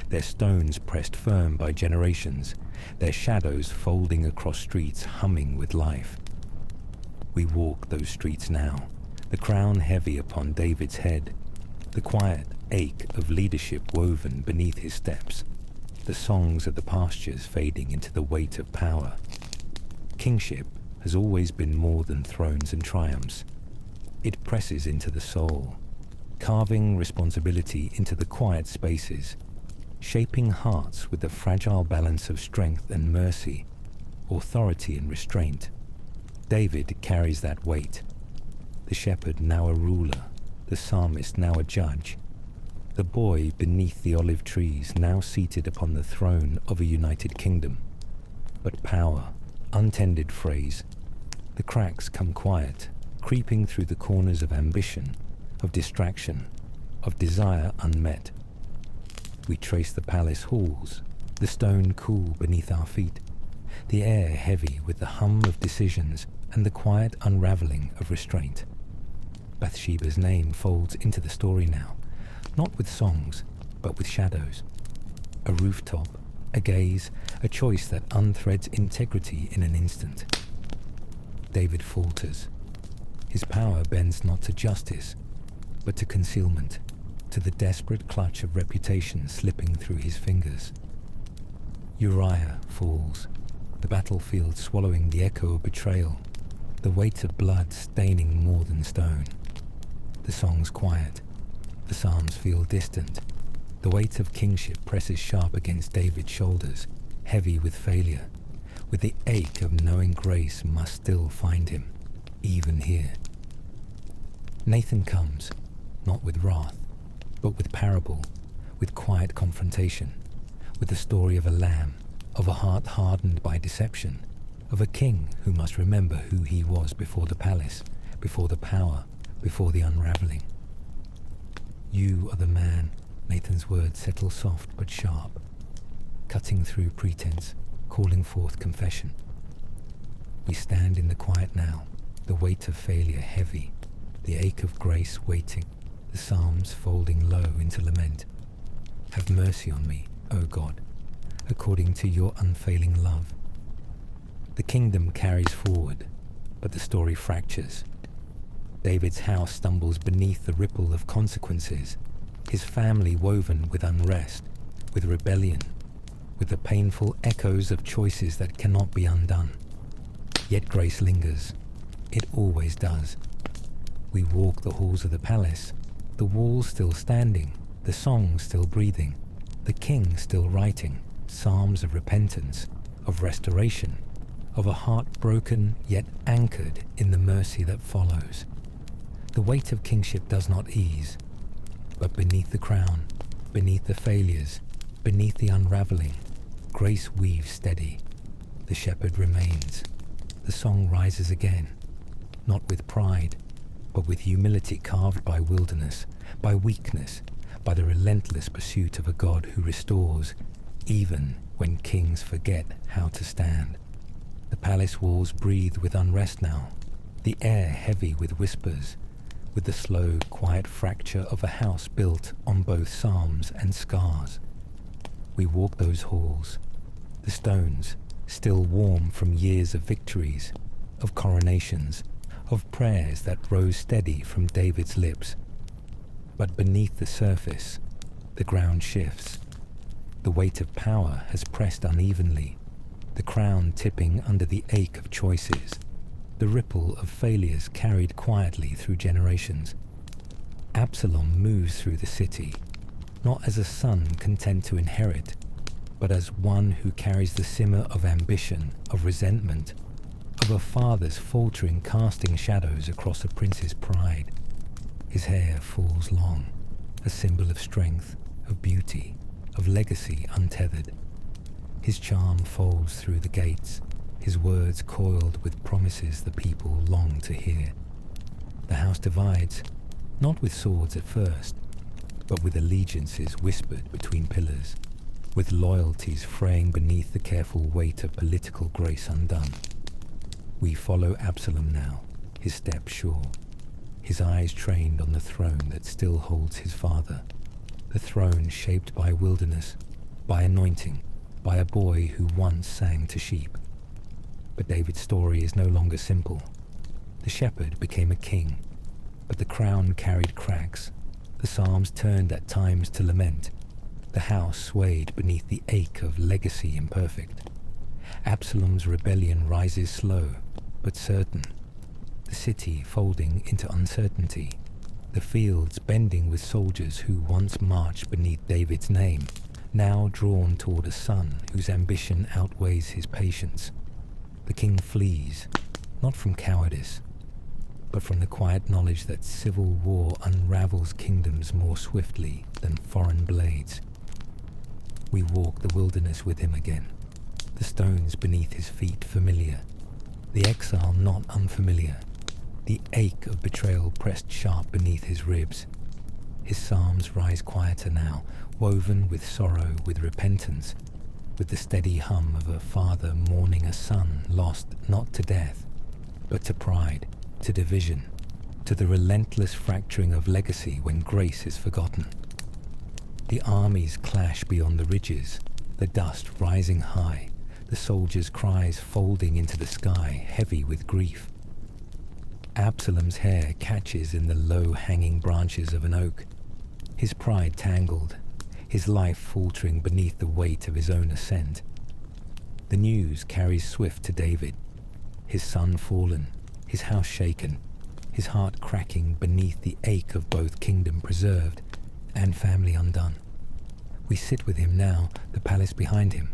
their stones pressed firm by generations, their shadows folding across streets humming with life. We walk those streets now, the crown heavy upon David's head, the quiet ache of leadership woven beneath his steps, the songs of the pastures fading into the weight of power. Kingship has always been more than thrones and triumphs. It presses into the soul, carving responsibility into the quiet spaces, shaping hearts with the fragile balance of strength and mercy, authority and restraint. David carries that weight. The shepherd now a ruler, the psalmist now a judge, the boy beneath the olive trees now seated upon the throne of a united kingdom. But power, untended phrase, the cracks come quiet, creeping through the corners of ambition, of distraction, of desire unmet. We trace the palace halls, the stone cool beneath our feet, the air heavy with the hum of decisions and the quiet unraveling of restraint. Bathsheba's name folds into the story now, not with songs, but with shadows. A rooftop, a gaze, a choice that unthreads integrity in an instant. David falters. His power bends not to justice, but to concealment, to the desperate clutch of reputation slipping through his fingers. Uriah falls, the battlefield swallowing the echo of betrayal, the weight of blood staining more than stone. The song's quiet, the psalms feel distant. The weight of kingship presses sharp against David's shoulders, heavy with failure, with the ache of knowing grace must still find him, even here. Nathan comes, not with wrath, but with parable, with quiet confrontation, with the story of a lamb, of a heart hardened by deception, of a king who must remember who he was before the palace, before the power, before the unraveling. You are the man. Nathan's words settle soft but sharp, cutting through pretense, calling forth confession. We stand in the quiet now, the weight of failure heavy, the ache of grace waiting, the psalms folding low into lament. Have mercy on me, O God, according to your unfailing love. The kingdom carries forward, but the story fractures. David's house stumbles beneath the ripple of consequences, his family woven with unrest, with rebellion, with the painful echoes of choices that cannot be undone. Yet grace lingers. It always does. We walk the halls of the palace, the walls still standing, the songs still breathing, the king still writing psalms of repentance, of restoration, of a heart broken yet anchored in the mercy that follows. The weight of kingship does not ease, but beneath the crown, beneath the failures, beneath the unraveling, grace weaves steady. The shepherd remains. The song rises again, not with pride, but with humility carved by wilderness, by weakness, by the relentless pursuit of a God who restores, even when kings forget how to stand. The palace walls breathe with unrest now, the air heavy with whispers, with the slow, quiet fracture of a house built on both psalms and scars. We walk those halls, the stones still warm from years of victories, of coronations, of prayers that rose steady from David's lips. But beneath the surface, the ground shifts. The weight of power has pressed unevenly, the crown tipping under the ache of choices, the ripple of failures carried quietly through generations. Absalom moves through the city, not as a son content to inherit, but as one who carries the simmer of ambition, of resentment, of a father's faltering casting shadows across a prince's pride. His hair falls long, a symbol of strength, of beauty, of legacy untethered. His charm folds through the gates, his words coiled with promises the people long to hear. The house divides, not with swords at first, but with allegiances whispered between pillars, with loyalties fraying beneath the careful weight of political grace undone. We follow Absalom now, his steps sure, his eyes trained on the throne that still holds his father, the throne shaped by wilderness, by anointing, by a boy who once sang to sheep. But David's story is no longer simple. The shepherd became a king, but the crown carried cracks. The psalms turned at times to lament. The house swayed beneath the ache of legacy imperfect. Absalom's rebellion rises slow, but certain. The city folding into uncertainty. The fields bending with soldiers who once marched beneath David's name, now drawn toward a son whose ambition outweighs his patience. The king flees, not from cowardice, but from the quiet knowledge that civil war unravels kingdoms more swiftly than foreign blades. We walk the wilderness with him again, the stones beneath his feet familiar, the exile not unfamiliar, the ache of betrayal pressed sharp beneath his ribs. His psalms rise quieter now, woven with sorrow, with repentance. with the steady hum of a father mourning a son lost not to death, but to pride, to division, to the relentless fracturing of legacy when grace is forgotten. The armies clash beyond the ridges, the dust rising high, the soldiers' cries folding into the sky, heavy with grief. Absalom's hair catches in the low-hanging branches of an oak, his pride tangled, his life faltering beneath the weight of his own ascent. The news carries swift to David, his son fallen, his house shaken, his heart cracking beneath the ache of both kingdom preserved and family undone. We sit with him now, the palace behind him,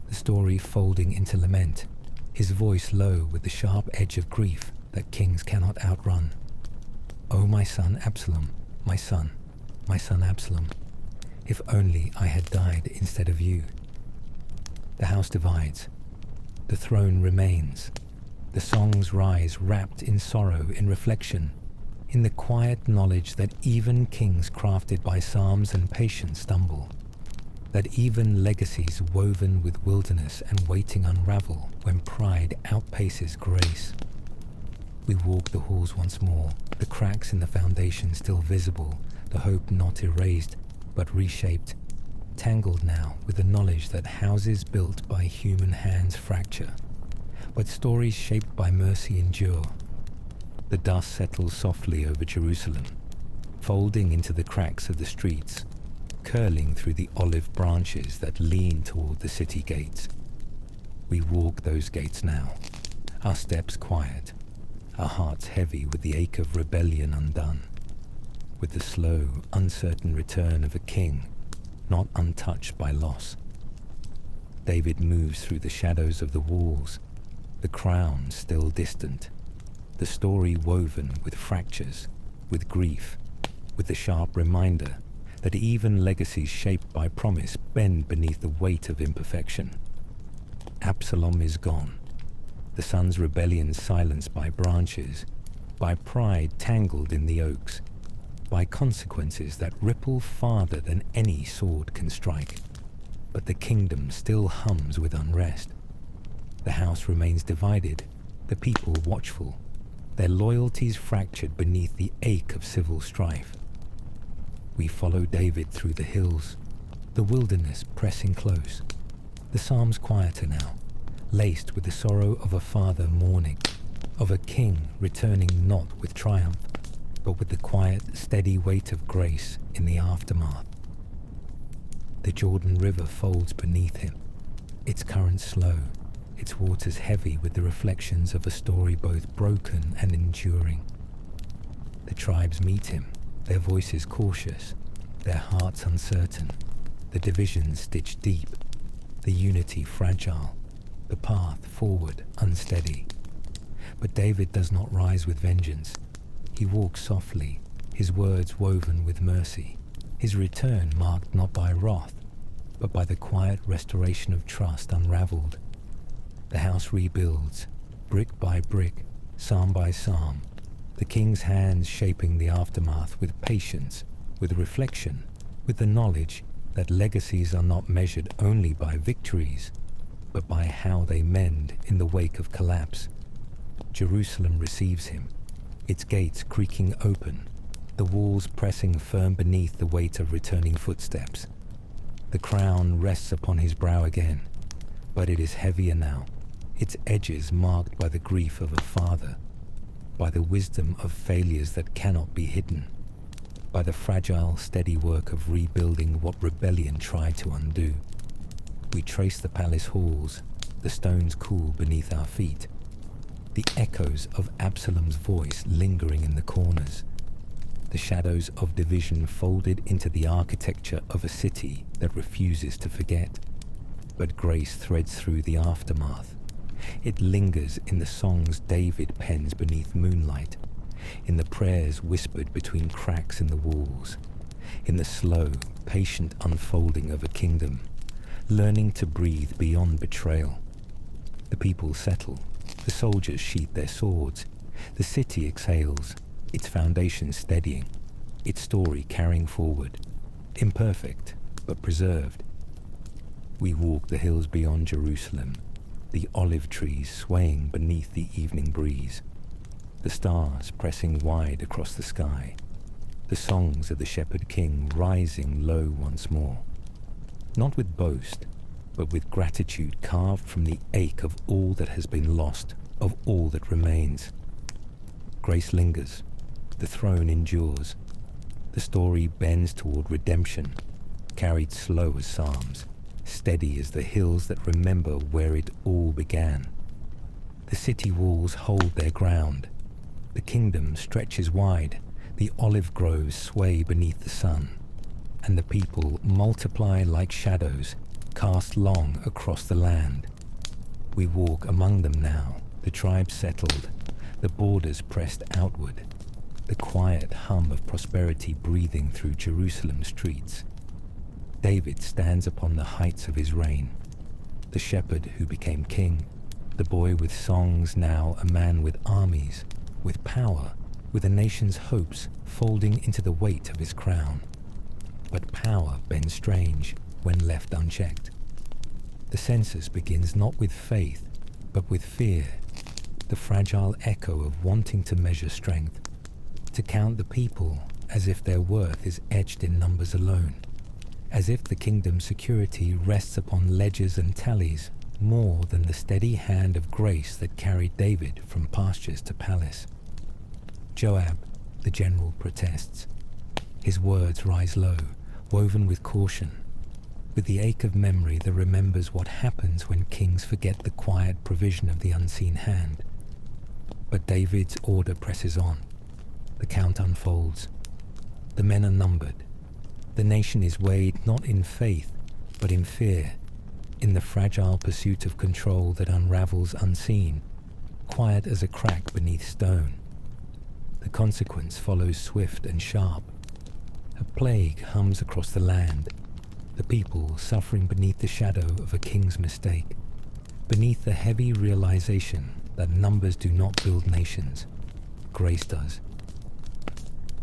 the story folding into lament, his voice low with the sharp edge of grief that kings cannot outrun. "O my son Absalom, my son Absalom, if only I had died instead of you." The house divides, the throne remains, the songs rise wrapped in sorrow, in reflection, in the quiet knowledge that even kings crafted by psalms and patience stumble, that even legacies woven with wilderness and waiting unravel when pride outpaces grace. We walk the halls once more, the cracks in the foundation still visible, the hope not erased, but reshaped, tangled now with the knowledge that houses built by human hands fracture, but stories shaped by mercy endure. The dust settles softly over Jerusalem, folding into the cracks of the streets, curling through the olive branches that lean toward the city gates. We walk those gates now, our steps quiet, our hearts heavy with the ache of rebellion undone, with the slow, uncertain return of a king not untouched by loss. David moves through the shadows of the walls, the crown still distant, the story woven with fractures, with grief, with the sharp reminder that even legacies shaped by promise bend beneath the weight of imperfection. Absalom is gone, the son's rebellion silenced by branches, by pride tangled in the oaks, by consequences that ripple farther than any sword can strike. But the kingdom still hums with unrest. The house remains divided, the people watchful, their loyalties fractured beneath the ache of civil strife. We follow David through the hills, the wilderness pressing close, the psalms quieter now, laced with the sorrow of a father mourning, of a king returning not with triumph, but with the quiet, steady weight of grace in the aftermath. The Jordan River folds beneath him, its current slow, its waters heavy with the reflections of a story both broken and enduring. The tribes meet him, their voices cautious, their hearts uncertain, the divisions stitched deep, the unity fragile, the path forward unsteady. But David does not rise with vengeance. He walks softly, his words woven with mercy, his return marked not by wrath, but by the quiet restoration of trust unraveled. The house rebuilds, brick by brick, psalm by psalm, the king's hands shaping the aftermath with patience, with reflection, with the knowledge that legacies are not measured only by victories, but by how they mend in the wake of collapse. Jerusalem receives him, its gates creaking open, the walls pressing firm beneath the weight of returning footsteps. The crown rests upon his brow again, but it is heavier now, its edges marked by the grief of a father, by the wisdom of failures that cannot be hidden, by the fragile, steady work of rebuilding what rebellion tried to undo. We trace the palace halls, the stones cool beneath our feet, the echoes of Absalom's voice lingering in the corners, the shadows of division folded into the architecture of a city that refuses to forget. But grace threads through the aftermath. It lingers in the songs David pens beneath moonlight, in the prayers whispered between cracks in the walls, in the slow, patient unfolding of a kingdom, learning to breathe beyond betrayal. The people settle, the soldiers sheath their swords, the city exhales, its foundation steadying, its story carrying forward, imperfect but preserved. We walk the hills beyond Jerusalem, the olive trees swaying beneath the evening breeze, the stars pressing wide across the sky, the songs of the shepherd king rising low once more, not with boast, but with gratitude carved from the ache of all that has been lost, of all that remains. Grace lingers, the throne endures, the story bends toward redemption, carried slow as psalms, steady as the hills that remember where it all began. The city walls hold their ground, the kingdom stretches wide, the olive groves sway beneath the sun, and the people multiply like shadows, cast long across the land. We walk among them now, the tribes settled, the borders pressed outward, the quiet hum of prosperity breathing through Jerusalem's streets. David stands upon the heights of his reign, the shepherd who became king, the boy with songs, now a man with armies, with power, with a nation's hopes folding into the weight of his crown. But power bends strange when left unchecked. The census begins not with faith, but with fear, the fragile echo of wanting to measure strength, to count the people as if their worth is etched in numbers alone, as if the kingdom's security rests upon ledgers and tallies more than the steady hand of grace that carried David from pastures to palace. Joab, the general, protests. His words rise low, woven with caution, with the ache of memory that remembers what happens when kings forget the quiet provision of the unseen hand. But David's order presses on. The count unfolds. The men are numbered. The nation is weighed not in faith, but in fear, in the fragile pursuit of control that unravels unseen, quiet as a crack beneath stone. The consequence follows swift and sharp. A plague hums across the land, the people suffering beneath the shadow of a king's mistake, beneath the heavy realization that numbers do not build nations, grace does.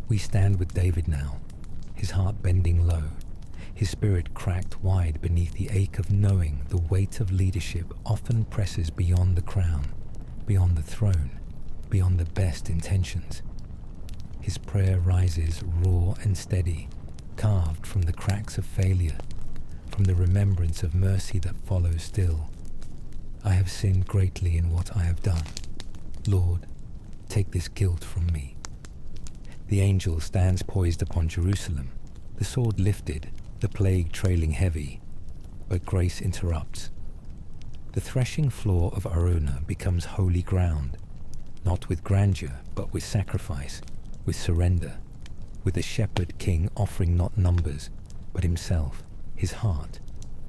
We stand with David now, his heart bending low, his spirit cracked wide beneath the ache of knowing the weight of leadership often presses beyond the crown, beyond the throne, beyond the best intentions. His prayer rises raw and steady, carved from the cracks of failure, from the remembrance of mercy that follows still. I have sinned greatly in what I have done. Lord, take this guilt from me. The angel stands poised upon Jerusalem, the sword lifted, the plague trailing heavy, but grace interrupts. The threshing floor of Araunah becomes holy ground, not with grandeur, but with sacrifice, with surrender, with the shepherd king offering not numbers, but himself, his heart,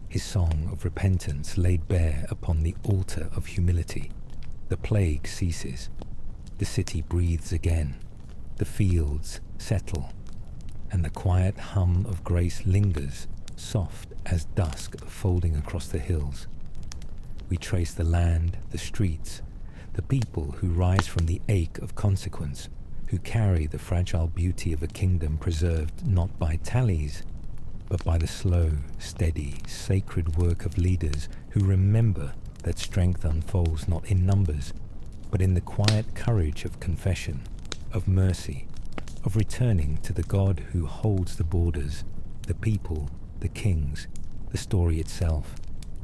his song of repentance laid bare upon the altar of humility. The plague ceases. The city breathes again. The fields settle, and the quiet hum of grace lingers, soft as dusk folding across the hills. We trace the land, the streets, the people who rise from the ache of consequence, who carry the fragile beauty of a kingdom preserved not by tallies, but by the slow, steady, sacred work of leaders who remember that strength unfolds not in numbers, but in the quiet courage of confession, of mercy, of returning to the God who holds the borders, the people, the kings, the story itself.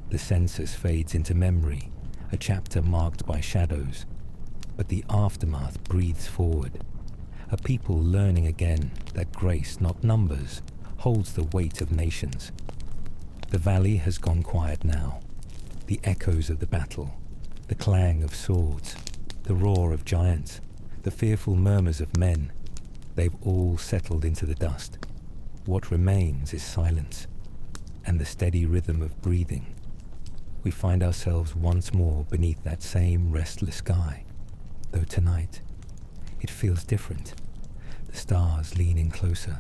The census fades into memory, a chapter marked by shadows, but the aftermath breathes forward, a people learning again that grace, not numbers, holds the weight of nations. The valley has gone quiet now. The echoes of the battle, the clang of swords, the roar of giants, the fearful murmurs of men, they've all settled into the dust. What remains is silence, and the steady rhythm of breathing. We find ourselves once more beneath that same restless sky, though tonight it feels different. The stars lean in closer.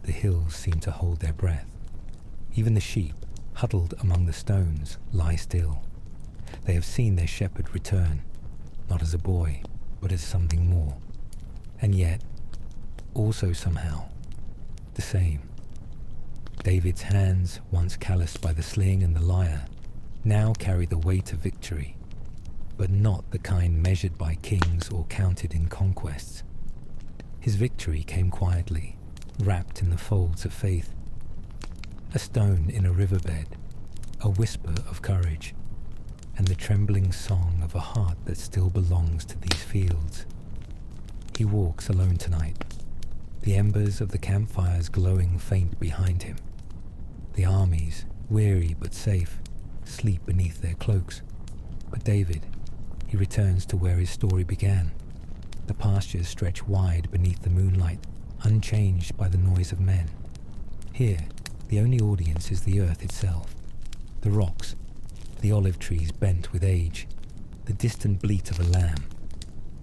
The hills seem to hold their breath. Even the sheep, huddled among the stones, lie still. They have seen their shepherd return, not as a boy, but as something more. And yet, also somehow, the same. David's hands, once calloused by the sling and the lyre, now carry the weight of victory, but not the kind measured by kings or counted in conquests. His victory came quietly, wrapped in the folds of faith. A stone in a riverbed, a whisper of courage, and the trembling song of a heart that still belongs to these fields. He walks alone tonight, the embers of the campfires glowing faint behind him. The armies, weary but safe, sleep beneath their cloaks. But David, he returns to where his story began. The pastures stretch wide beneath the moonlight, unchanged by the noise of men. Here, the only audience is the earth itself, the rocks, the olive trees bent with age, the distant bleat of a lamb.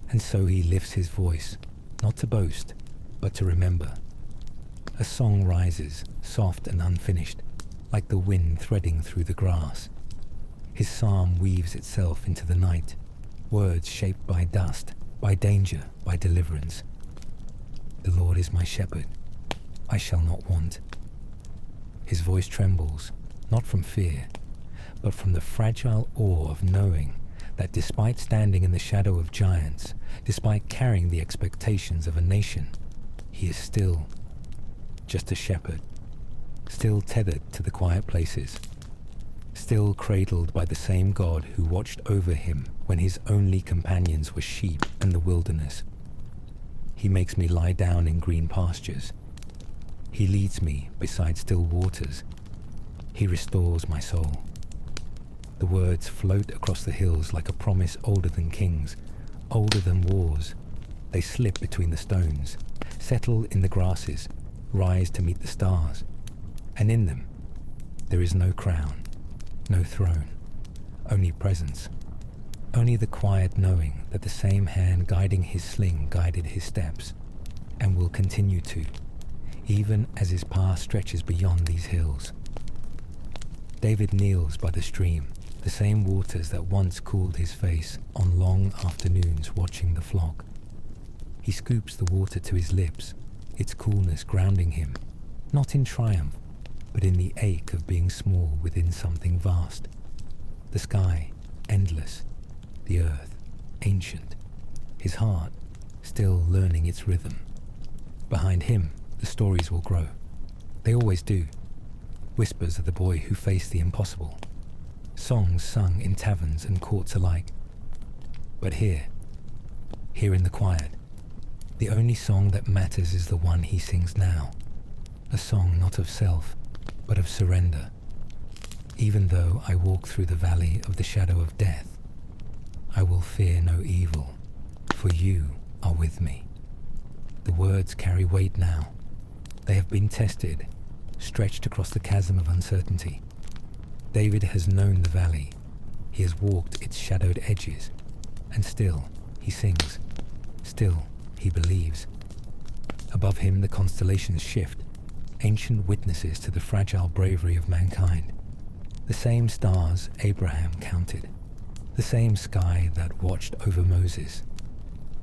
And so he lifts his voice, not to boast, but to remember. A song rises, soft and unfinished, like the wind threading through the grass. His psalm weaves itself into the night, words shaped by dust, by danger, by deliverance. The Lord is my shepherd, I shall not want. His voice trembles, not from fear, but from the fragile awe of knowing that despite standing in the shadow of giants, despite carrying the expectations of a nation, he is still just a shepherd, still tethered to the quiet places, still cradled by the same God who watched over him when his only companions were sheep and the wilderness. He makes me lie down in green pastures. He leads me beside still waters. He restores my soul. The words float across the hills like a promise older than kings, older than wars. They slip between the stones, settle in the grasses, rise to meet the stars. And in them, there is no crown, no throne, only presence. Only the quiet knowing that the same hand guiding his sling guided his steps, and will continue to, even as his path stretches beyond these hills. David kneels by the stream, the same waters that once cooled his face on long afternoons watching the flock. He scoops the water to his lips, its coolness grounding him, not in triumph, but in the ache of being small within something vast. The sky, endless, the earth, ancient, his heart, still learning its rhythm. Behind him, the stories will grow. They always do. Whispers of the boy who faced the impossible. Songs sung in taverns and courts alike. But here in the quiet, the only song that matters is the one he sings now. A song not of self, but of surrender. Even though I walk through the valley of the shadow of death, I will fear no evil, for you are with me. The words carry weight now. They have been tested, stretched across the chasm of uncertainty. David has known the valley. He has walked its shadowed edges. And still, he sings. Still, he believes. Above him, the constellations shift, ancient witnesses to the fragile bravery of mankind. The same stars Abraham counted. The same sky that watched over Moses.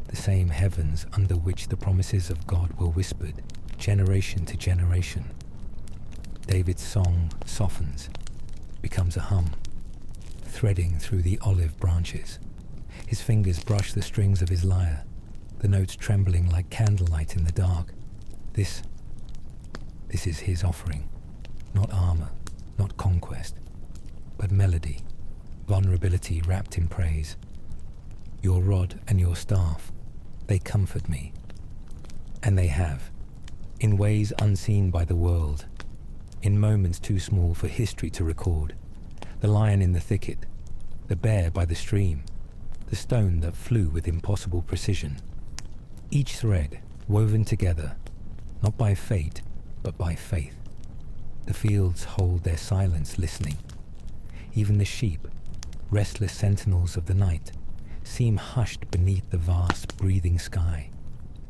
The same heavens under which the promises of God were whispered, generation to generation. David's song softens, becomes a hum, threading through the olive branches. His fingers brush the strings of his lyre, the notes trembling like candlelight in the dark. This is his offering, not armor, not conquest, but melody, vulnerability wrapped in praise. Your rod and your staff, they comfort me. And they have, in ways unseen by the world, in moments too small for history to record. The lion in the thicket, the bear by the stream, the stone that flew with impossible precision. Each thread woven together, not by fate, but by faith. The fields hold their silence listening. Even the sheep, restless sentinels of the night, seem hushed beneath the vast breathing sky.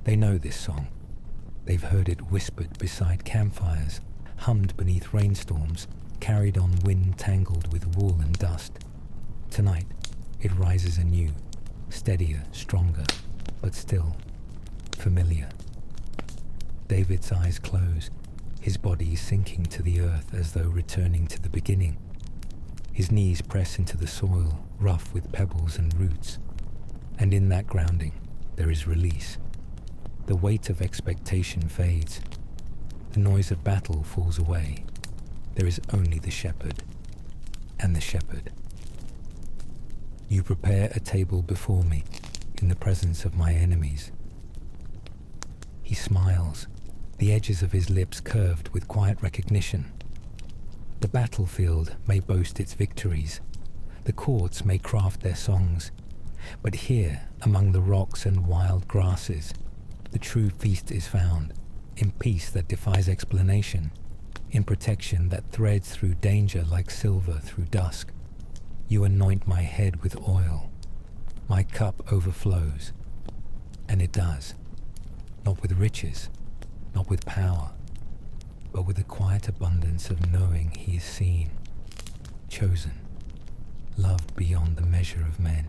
They know this song. They've heard it whispered beside campfires, hummed beneath rainstorms, carried on wind tangled with wool and dust. Tonight, it rises anew, steadier, stronger, but still familiar. David's eyes close. his body sinking to the earth as though returning to the beginning. His knees press into the soil, rough with pebbles and roots, and in that grounding there is release. The weight of expectation fades. The noise of battle falls away. There is only the shepherd and the shepherd. You prepare a table before me in the presence of my enemies. He smiles, the edges of his lips curved with quiet recognition. The battlefield may boast its victories. The courts may craft their songs. But here, among the rocks and wild grasses, the true feast is found, in peace that defies explanation, in protection that threads through danger like silver through dusk. You anoint my head with oil. My cup overflows. And it does. Not with riches, not with power, but with a quiet abundance of knowing he is seen, chosen, loved beyond the measure of men.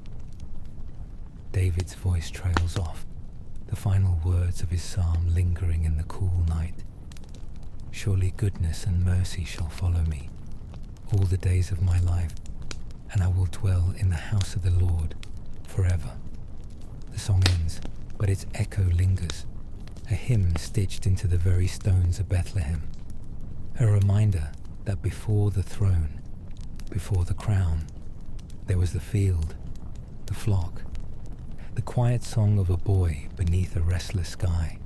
David's voice trails off, the final words of his psalm lingering in the cool night. Surely goodness and mercy shall follow me all the days of my life, and I will dwell in the house of the Lord forever. The song ends, but its echo lingers, a hymn stitched into the very stones of Bethlehem, a reminder that before the throne, before the crown, there was the field, the flock, the quiet song of a boy beneath a restless sky.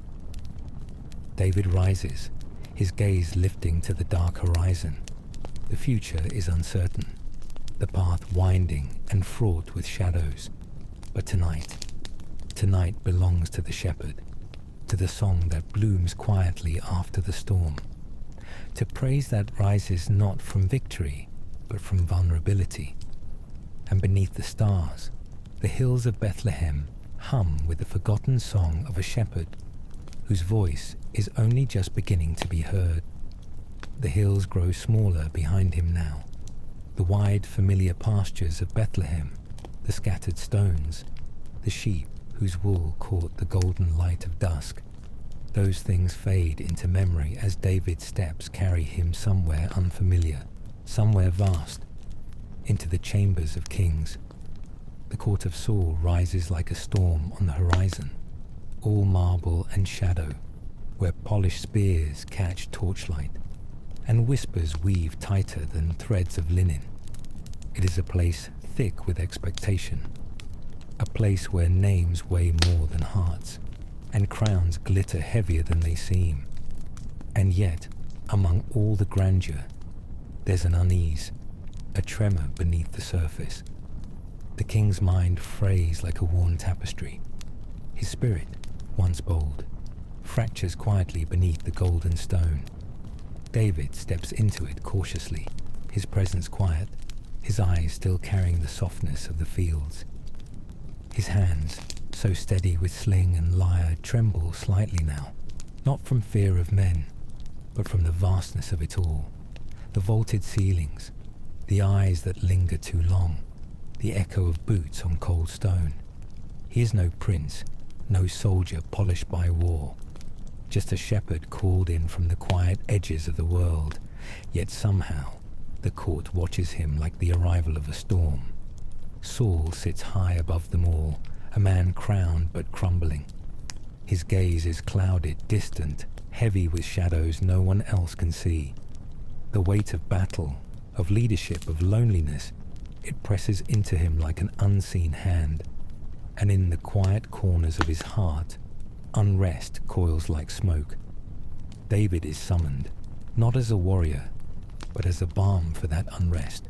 David rises, his gaze lifting to the dark horizon. The future is uncertain, the path winding and fraught with shadows. But tonight belongs to the shepherd, to the song that blooms quietly after the storm, to praise that rises not from victory, but from vulnerability. And beneath the stars, the hills of Bethlehem hum with the forgotten song of a shepherd whose voice is only just beginning to be heard. The hills grow smaller behind him now, the wide familiar pastures of Bethlehem, the scattered stones, the sheep whose wool caught the golden light of dusk. Those things fade into memory as David's steps carry him somewhere unfamiliar, somewhere vast, into the chambers of kings. The court of Saul rises like a storm on the horizon, all marble and shadow, where polished spears catch torchlight, and whispers weave tighter than threads of linen. It is a place thick with expectation, a place where names weigh more than hearts, and crowns glitter heavier than they seem. And yet, among all the grandeur, there's an unease, a tremor beneath the surface. The king's mind frays like a worn tapestry. His spirit, once bold, fractures quietly beneath the golden stone. David steps into it cautiously, his presence quiet, his eyes still carrying the softness of the fields. His hands, so steady with sling and lyre, tremble slightly now, not from fear of men, but from the vastness of it all. The vaulted ceilings, the eyes that linger too long, the echo of boots on cold stone. He is no prince, no soldier polished by war, just a shepherd called in from the quiet edges of the world, yet somehow the court watches him like the arrival of a storm. Saul sits high above them all, a man crowned but crumbling. His gaze is clouded, distant, heavy with shadows no one else can see. The weight of battle, of leadership, of loneliness, it presses into him like an unseen hand, and in the quiet corners of his heart, unrest coils like smoke. David is summoned, not as a warrior, but as a balm for that unrest.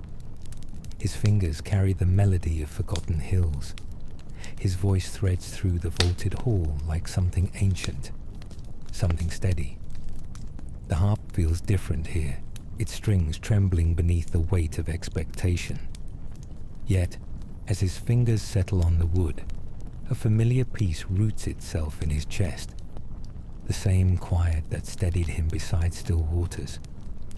His fingers carry the melody of forgotten hills. His voice threads through the vaulted hall like something ancient, something steady. The harp feels different here, its strings trembling beneath the weight of expectation. Yet, as his fingers settle on the wood, a familiar peace roots itself in his chest. The same quiet that steadied him beside still waters,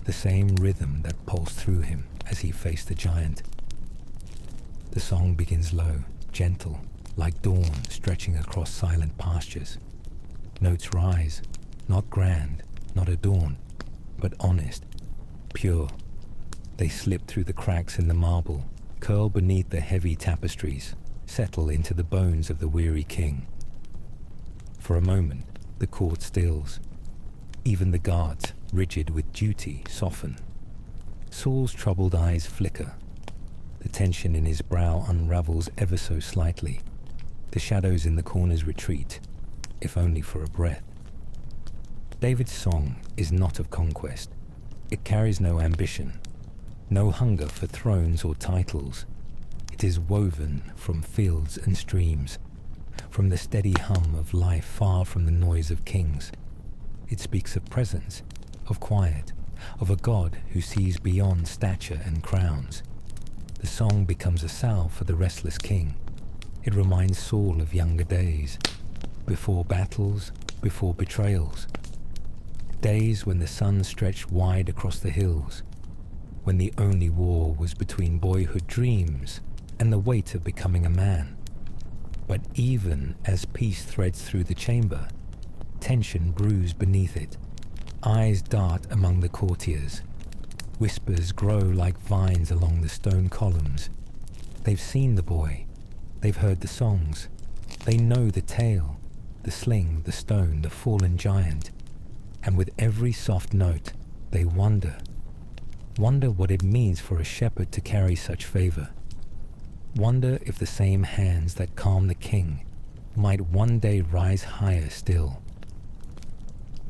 the same rhythm that pulsed through him as he faced the giant. The song begins low, gentle, like dawn stretching across silent pastures. Notes rise, not grand, not adorned, but honest, pure. They slip through the cracks in the marble, curl beneath the heavy tapestries, settle into the bones of the weary king. For a moment, the court stills. Even the guards, rigid with duty, soften. Saul's troubled eyes flicker. The tension in his brow unravels ever so slightly. The shadows in the corners retreat, if only for a breath. David's song is not of conquest. It carries no ambition, no hunger for thrones or titles. It is woven from fields and streams, from the steady hum of life far from the noise of kings. It speaks of presence, of quiet, of a God who sees beyond stature and crowns. The song becomes a salve for the restless king. It reminds Saul of younger days, before battles, before betrayals. Days when the sun stretched wide across the hills, when the only war was between boyhood dreams and the weight of becoming a man. But even as peace threads through the chamber, tension brews beneath it. Eyes dart among the courtiers. Whispers grow like vines along the stone columns. They've seen the boy. They've heard the songs. They know the tale, the sling, the stone, the fallen giant. And with every soft note, they wonder what it means for a shepherd to carry such favor. Wonder if the same hands that calm the king might one day rise higher still.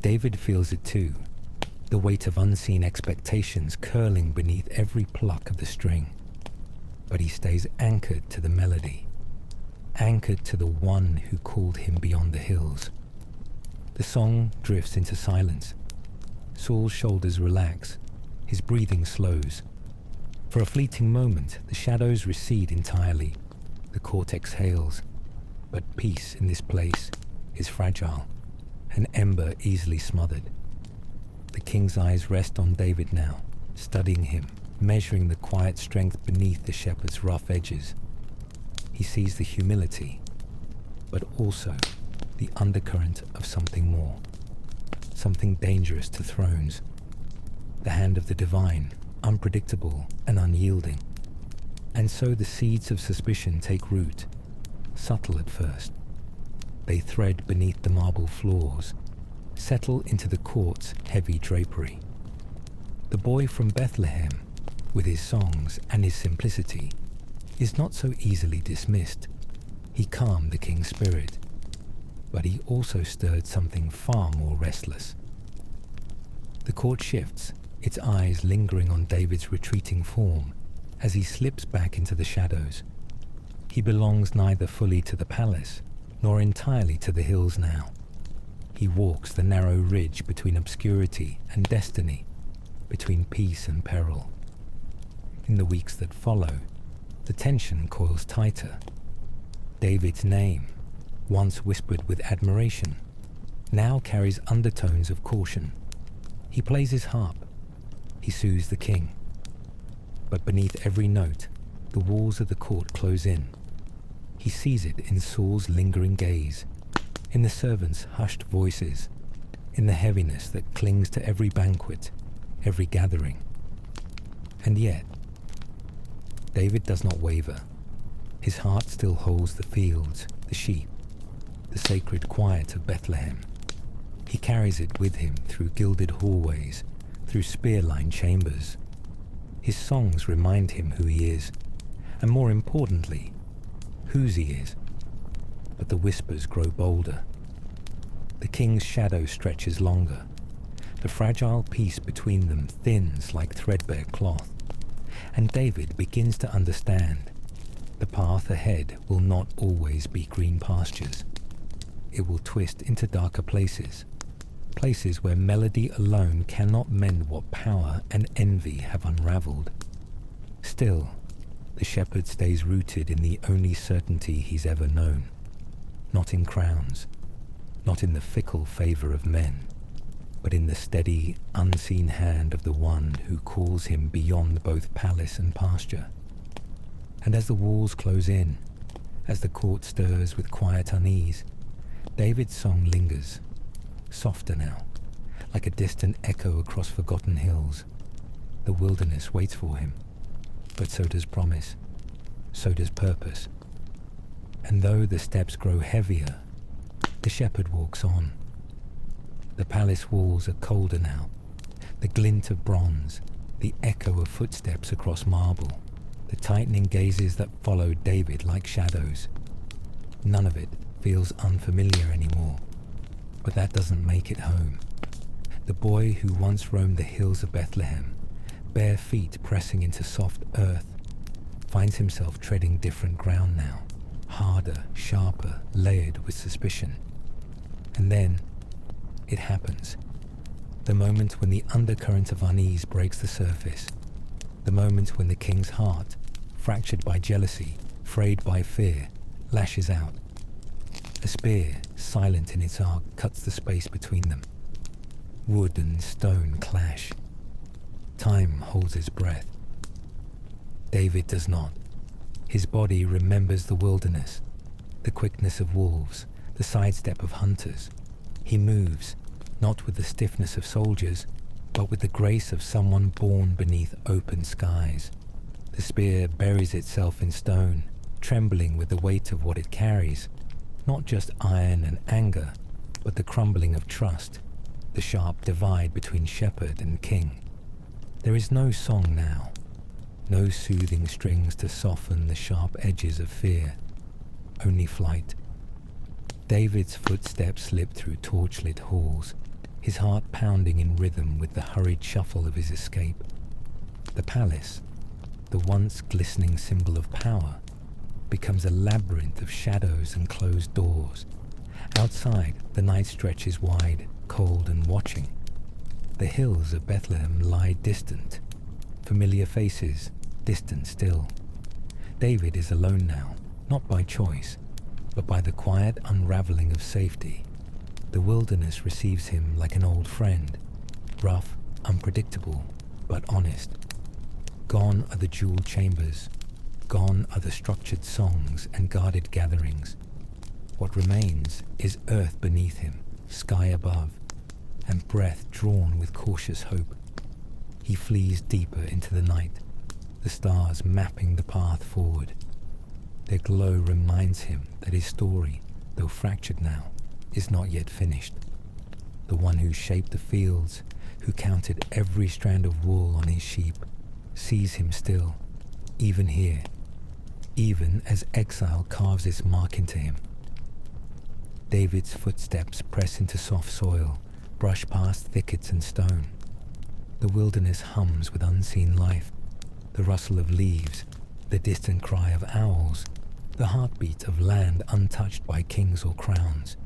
David feels it too, the weight of unseen expectations curling beneath every pluck of the string. But he stays anchored to the melody, anchored to the one who called him beyond the hills. The song drifts into silence. Saul's shoulders relax, his breathing slows. For a fleeting moment, the shadows recede entirely. The court exhales. But peace in this place is fragile, an ember easily smothered. The king's eyes rest on David now, studying him, measuring the quiet strength beneath the shepherd's rough edges. He sees the humility, but also the undercurrent of something more, something dangerous to thrones. The hand of the divine, unpredictable and unyielding. And so the seeds of suspicion take root, subtle at first. They thread beneath the marble floors, settle into the court's heavy drapery. The boy from Bethlehem, with his songs and his simplicity, is not so easily dismissed. He calmed the king's spirit, but he also stirred something far more restless. The court shifts, its eyes lingering on David's retreating form as he slips back into the shadows. He belongs neither fully to the palace nor entirely to the hills now. He walks the narrow ridge between obscurity and destiny, between peace and peril. In the weeks that follow, the tension coils tighter. David's name, once whispered with admiration, now carries undertones of caution. He plays his harp. He soothes the king. But beneath every note, the walls of the court close in. He sees it in Saul's lingering gaze, in the servants' hushed voices, in the heaviness that clings to every banquet, every gathering. And yet, David does not waver. His heart still holds the fields, the sheep, the sacred quiet of Bethlehem. He carries it with him through gilded hallways, through spear-lined chambers. His songs remind him who he is, and more importantly, whose he is. But the whispers grow bolder. The king's shadow stretches longer. The fragile peace between them thins like threadbare cloth. And David begins to understand. The path ahead will not always be green pastures. It will twist into darker places, places where melody alone cannot mend what power and envy have unraveled. Still, the shepherd stays rooted in the only certainty he's ever known, not in crowns, not in the fickle favor of men, but in the steady, unseen hand of the one who calls him beyond both palace and pasture. And as the walls close in, as the court stirs with quiet unease, David's song lingers, softer now, like a distant echo across forgotten hills. The wilderness waits for him, but so does promise, so does purpose. And though the steps grow heavier, the shepherd walks on. The palace walls are colder now, the glint of bronze, the echo of footsteps across marble, the tightening gazes that follow David like shadows. None of it feels unfamiliar anymore, but that doesn't make it home. The boy who once roamed the hills of Bethlehem, bare feet pressing into soft earth, finds himself treading different ground now, harder, sharper, layered with suspicion. And then it happens. The moment when the undercurrent of unease breaks the surface. The moment when the king's heart, fractured by jealousy, frayed by fear, lashes out. A spear, silent in its arc, cuts the space between them. Wood and stone clash. Time holds its breath. David does not. His body remembers the wilderness, the quickness of wolves, the sidestep of hunters. He moves, not with the stiffness of soldiers, but with the grace of someone born beneath open skies. The spear buries itself in stone, trembling with the weight of what it carries, not just iron and anger, but the crumbling of trust, the sharp divide between shepherd and king. There is no song now, no soothing strings to soften the sharp edges of fear, only flight. David's footsteps slip through torchlit halls, his heart pounding in rhythm with the hurried shuffle of his escape. The palace, the once glistening symbol of power, becomes a labyrinth of shadows and closed doors. Outside, the night stretches wide, cold and watching. The hills of Bethlehem lie distant, familiar faces, distant still. David is alone now, not by choice, but by the quiet unraveling of safety. The wilderness receives him like an old friend, rough, unpredictable, but honest. Gone are the jeweled chambers, gone are the structured songs and guarded gatherings. What remains is earth beneath him, sky above, and breath drawn with cautious hope. He flees deeper into the night, the stars mapping the path forward. Their glow reminds him that his story, though fractured now, is not yet finished. The one who shaped the fields, who counted every strand of wool on his sheep, sees him still, even here, even as exile carves its mark into him. David's footsteps press into soft soil, brush past thickets and stone. The wilderness hums with unseen life, the rustle of leaves, the distant cry of owls, the heartbeat of land untouched by kings or crowns.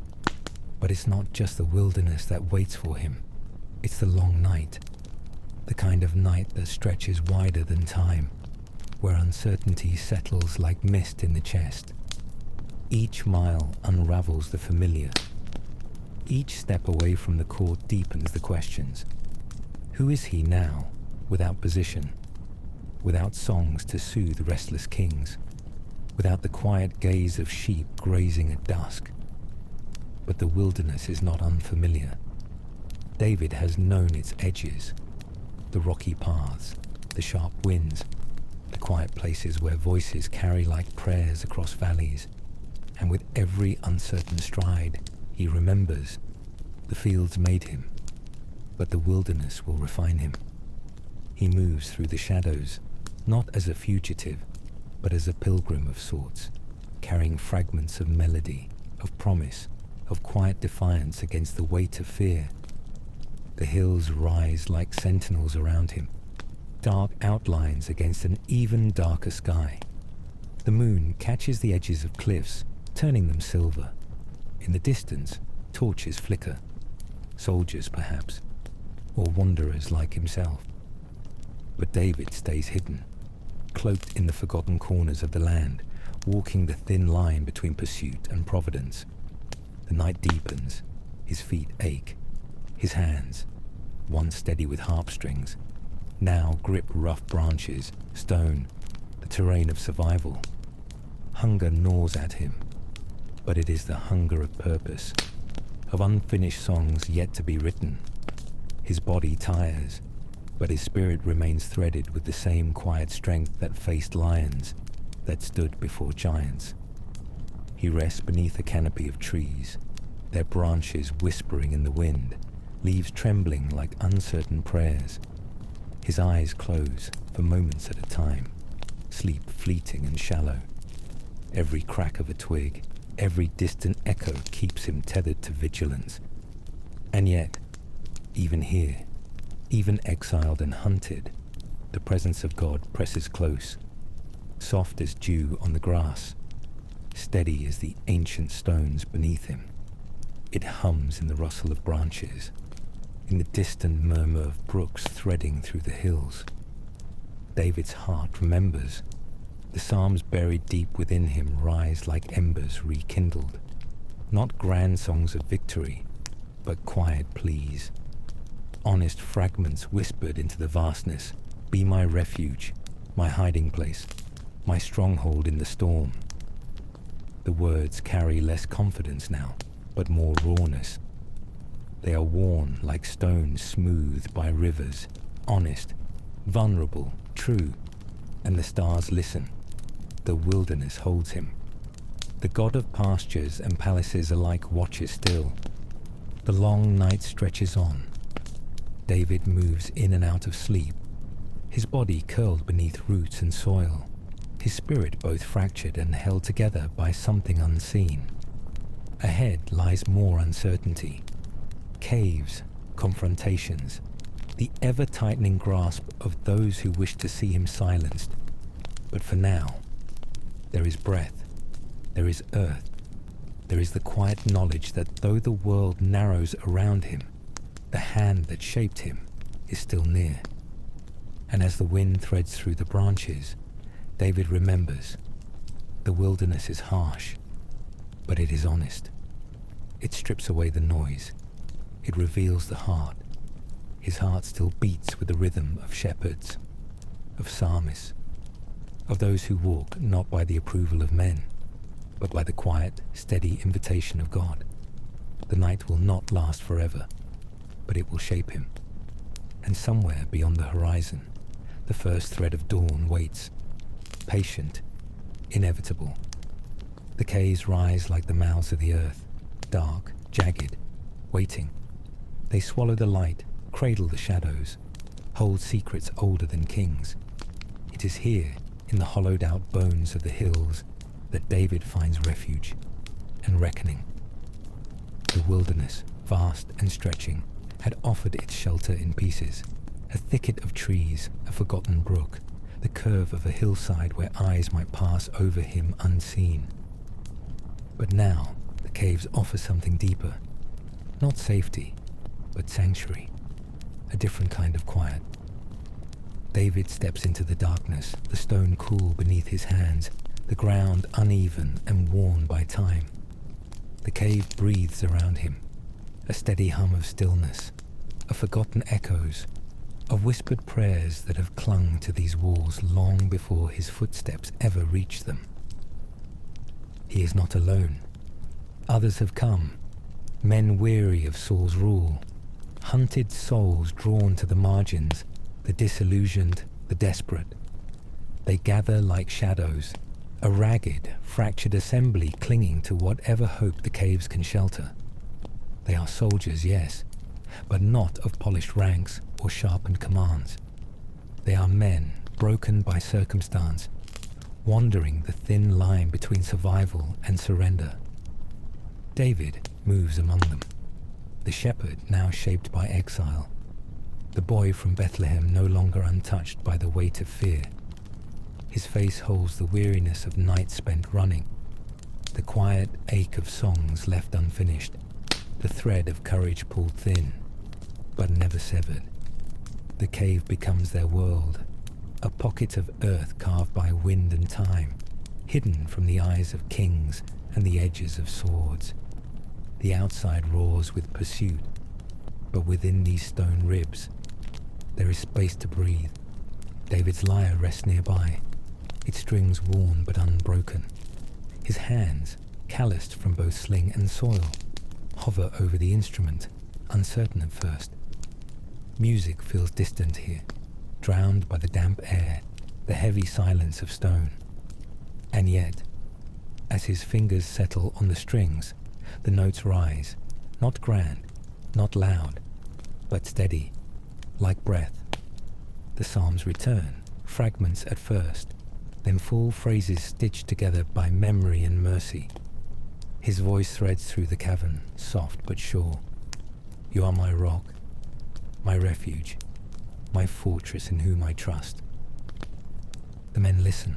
But it's not just the wilderness that waits for him. It's the long night, the kind of night that stretches wider than time, where uncertainty settles like mist in the chest. Each mile unravels the familiar. Each step away from the court deepens the questions. Who is he now, without position, without songs to soothe restless kings, without the quiet gaze of sheep grazing at dusk? But the wilderness is not unfamiliar. David has known its edges, the rocky paths, the sharp winds, the quiet places where voices carry like prayers across valleys, and with every uncertain stride, he remembers the fields made him, but the wilderness will refine him. He moves through the shadows, not as a fugitive, but as a pilgrim of sorts, carrying fragments of melody, of promise, of quiet defiance against the weight of fear. The hills rise like sentinels around him, dark outlines against an even darker sky. The moon catches the edges of cliffs, turning them silver. In the distance, torches flicker. Soldiers, perhaps, or wanderers like himself. But David stays hidden, cloaked in the forgotten corners of the land, walking the thin line between pursuit and providence. The night deepens, his feet ache, his hands, once steady with harp strings, now grip rough branches, stone, the terrain of survival. Hunger gnaws at him, but it is the hunger of purpose, of unfinished songs yet to be written, His body tires, but his spirit remains threaded with the same quiet strength that faced lions, that stood before giants. He rests beneath a canopy of trees, their branches whispering in the wind, leaves trembling like uncertain prayers. His eyes close for moments at a time, sleep fleeting and shallow. Every crack of a twig, every distant echo keeps him tethered to vigilance. And yet, even here, even exiled and hunted, the presence of God presses close, soft as dew on the grass, steady as the ancient stones beneath him. It hums in the rustle of branches, in the distant murmur of brooks threading through the hills. David's heart remembers. The psalms buried deep within him rise like embers rekindled, not grand songs of victory, but quiet pleas, honest fragments whispered into the vastness. Be my refuge, my hiding place, my stronghold in the storm. The words carry less confidence now, but more rawness. They are worn like stones smoothed by rivers, honest, vulnerable, true, and the stars listen. The wilderness holds him. The God of pastures and palaces alike watches still. The long night stretches on. David moves in and out of sleep, his body curled beneath roots and soil, his spirit both fractured and held together by something unseen. Ahead lies more uncertainty. Caves, confrontations, the ever-tightening grasp of those who wish to see him silenced. But for now, there is breath, there is earth, there is the quiet knowledge that though the world narrows around him, the hand that shaped him is still near. And as the wind threads through the branches, David remembers, the wilderness is harsh, but it is honest. It strips away the noise. It reveals the heart. His heart still beats with the rhythm of shepherds, of psalmists, of those who walk not by the approval of men, but by the quiet, steady invitation of God. The night will not last forever, but it will shape him. And somewhere beyond the horizon, the first thread of dawn waits, patient, inevitable. The caves rise like the mouths of the earth, dark, jagged, waiting. They swallow the light, cradle the shadows, hold secrets older than kings. It is here, in the hollowed-out bones of the hills, that David finds refuge and reckoning. The wilderness, vast and stretching, had offered its shelter in pieces. A thicket of trees, a forgotten brook, the curve of a hillside where eyes might pass over him unseen. But now, the caves offer something deeper. Not safety, but sanctuary. A different kind of quiet. David steps into the darkness, the stone cool beneath his hands, the ground uneven and worn by time. The cave breathes around him, a steady hum of stillness, of forgotten echoes, of whispered prayers that have clung to these walls long before his footsteps ever reached them. He is not alone. Others have come, men weary of Saul's rule, hunted souls drawn to the margins, the disillusioned, the desperate. They gather like shadows, a ragged, fractured assembly clinging to whatever hope the caves can shelter. They are soldiers, yes, but not of polished ranks or sharpened commands. They are men broken by circumstance, wandering the thin line between survival and surrender. David moves among them, the shepherd now shaped by exile, the boy from Bethlehem no longer untouched by the weight of fear. His face holds the weariness of nights spent running, the quiet ache of songs left unfinished, the thread of courage pulled thin, but never severed. The cave becomes their world, a pocket of earth carved by wind and time, hidden from the eyes of kings and the edges of swords. The outside roars with pursuit, but within these stone ribs, there is space to breathe. David's lyre rests nearby, its strings worn but unbroken. His hands, calloused from both sling and soil, hover over the instrument, uncertain at first. Music feels distant here, drowned by the damp air, the heavy silence of stone. And yet, as his fingers settle on the strings, the notes rise, not grand, not loud, but steady, like breath. The psalms return, fragments at first, then full phrases stitched together by memory and mercy. His voice threads through the cavern, soft but sure. You are my rock, my refuge, my fortress in whom I trust. The men listen,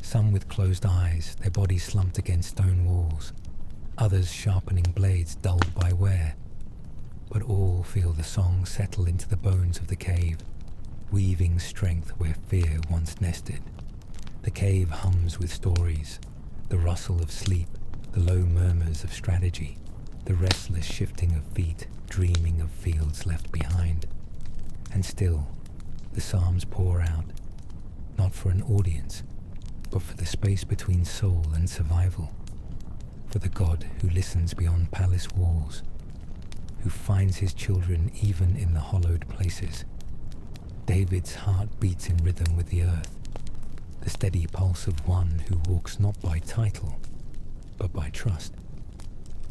some with closed eyes, their bodies slumped against stone walls, others sharpening blades dulled by wear. But all feel the song settle into the bones of the cave, weaving strength where fear once nested. The cave hums with stories, the rustle of sleep, the low murmurs of strategy, the restless shifting of feet dreaming of fields left behind. And still, the psalms pour out, not for an audience, but for the space between soul and survival, for the God who listens beyond palace walls, who finds his children even in the hollowed places. David's heart beats in rhythm with the earth, the steady pulse of one who walks not by title, but by trust.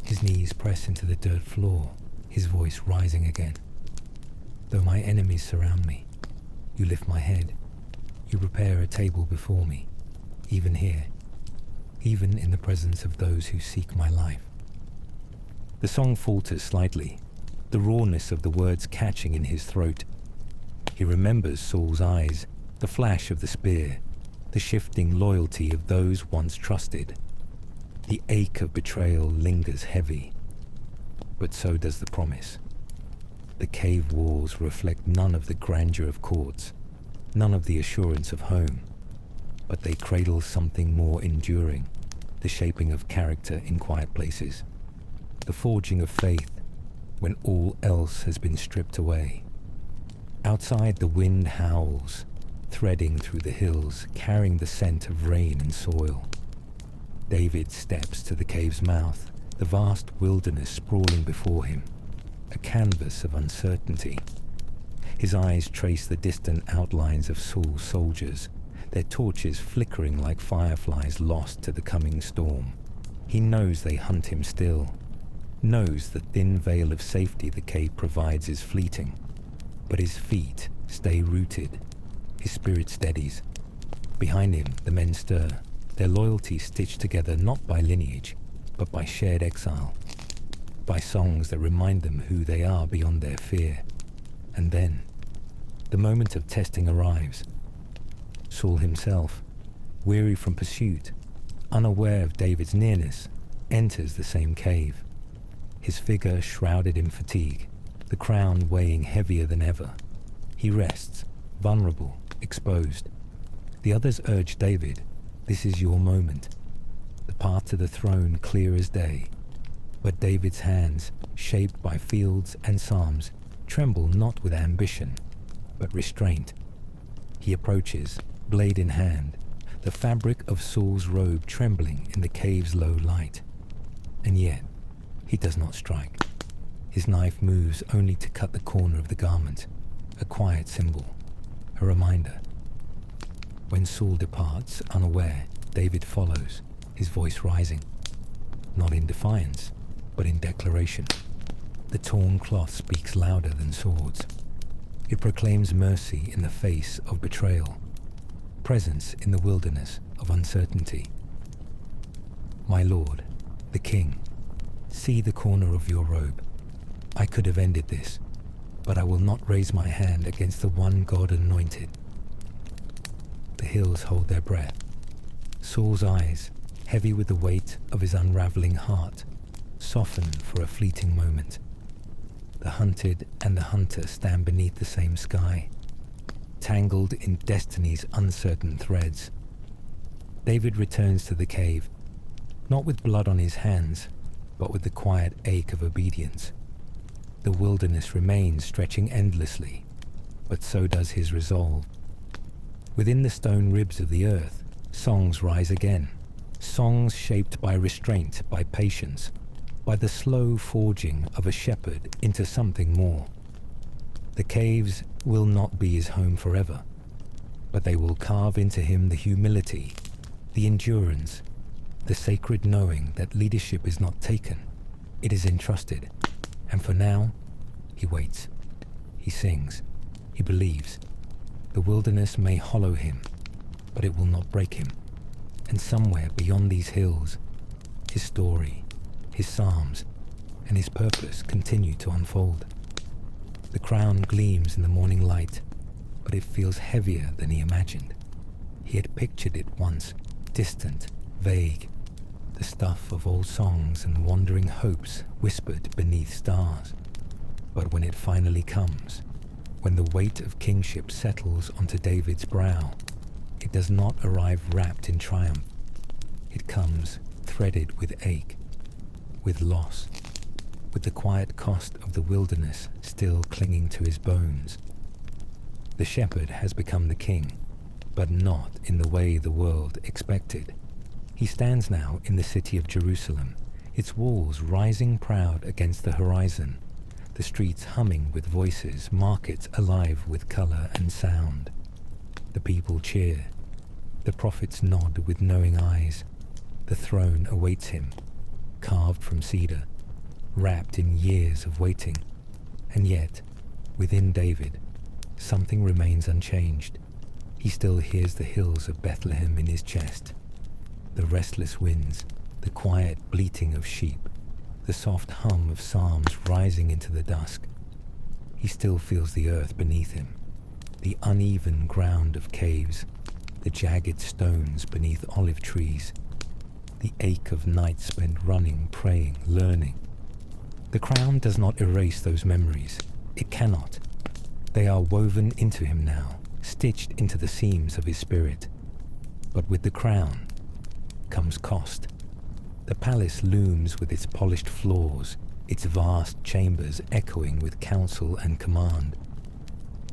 His knees press into the dirt floor, his voice rising again. Though my enemies surround me, you lift my head, you prepare a table before me, even here, even in the presence of those who seek my life. The song falters slightly, the rawness of the words catching in his throat. He remembers Saul's eyes, the flash of the spear, the shifting loyalty of those once trusted. The ache of betrayal lingers heavy, but so does the promise. The cave walls reflect none of the grandeur of courts, none of the assurance of home, but they cradle something more enduring, the shaping of character in quiet places, the forging of faith when all else has been stripped away. Outside, the wind howls, threading through the hills, carrying the scent of rain and soil. David steps to the cave's mouth, the vast wilderness sprawling before him, a canvas of uncertainty. His eyes trace the distant outlines of Saul's soldiers, their torches flickering like fireflies lost to the coming storm. He knows they hunt him still, knows the thin veil of safety the cave provides is fleeting, but his feet stay rooted, his spirit steadies. Behind him, the men stir, their loyalty stitched together not by lineage, but by shared exile, by songs that remind them who they are beyond their fear. And then, the moment of testing arrives. Saul himself, weary from pursuit, unaware of David's nearness, enters the same cave, his figure shrouded in fatigue, the crown weighing heavier than ever. He rests, vulnerable, exposed. The others urge David, this is your moment. The path to the throne clear as day. But David's hands, shaped by fields and psalms, tremble not with ambition, but restraint. He approaches, blade in hand, the fabric of Saul's robe trembling in the cave's low light. And yet, he does not strike. His knife moves only to cut the corner of the garment, a quiet symbol, a reminder. When Saul departs, unaware, David follows, his voice rising, not in defiance, but in declaration. The torn cloth speaks louder than swords. It proclaims mercy in the face of betrayal, presence in the wilderness of uncertainty. My lord, the king, see the corner of your robe. I could have ended this, but I will not raise my hand against the one God anointed. The hills hold their breath. Saul's eyes, heavy with the weight of his unraveling heart, soften for a fleeting moment. The hunted and the hunter stand beneath the same sky, tangled in destiny's uncertain threads. David returns to the cave, not with blood on his hands, but with the quiet ache of obedience. The wilderness remains stretching endlessly, but so does his resolve. Within the stone ribs of the earth, songs rise again, songs shaped by restraint, by patience, by the slow forging of a shepherd into something more. The caves will not be his home forever, but they will carve into him the humility, the endurance, the sacred knowing that leadership is not taken, it is entrusted. And for now, he waits. He sings. He believes. The wilderness may hollow him, but it will not break him. And somewhere beyond these hills, his story, his psalms, and his purpose continue to unfold. The crown gleams in the morning light, but it feels heavier than he imagined. He had pictured it once, distant, vague, the stuff of old songs and wandering hopes whispered beneath stars. But when it finally comes, when the weight of kingship settles onto David's brow, it does not arrive wrapped in triumph. It comes threaded with ache, with loss, with the quiet cost of the wilderness still clinging to his bones. The shepherd has become the king, but not in the way the world expected. He stands now in the city of Jerusalem, its walls rising proud against the horizon, the streets humming with voices, markets alive with color and sound. The people cheer. The prophets nod with knowing eyes. The throne awaits him, carved from cedar, wrapped in years of waiting. And yet, within David, something remains unchanged. He still hears the hills of Bethlehem in his chest, the restless winds, the quiet bleating of sheep, the soft hum of psalms rising into the dusk. He still feels the earth beneath him, the uneven ground of caves, the jagged stones beneath olive trees, the ache of nights spent running, praying, learning. The crown does not erase those memories. It cannot. They are woven into him now, stitched into the seams of his spirit. But with the crown comes cost. The palace looms with its polished floors, its vast chambers echoing with counsel and command.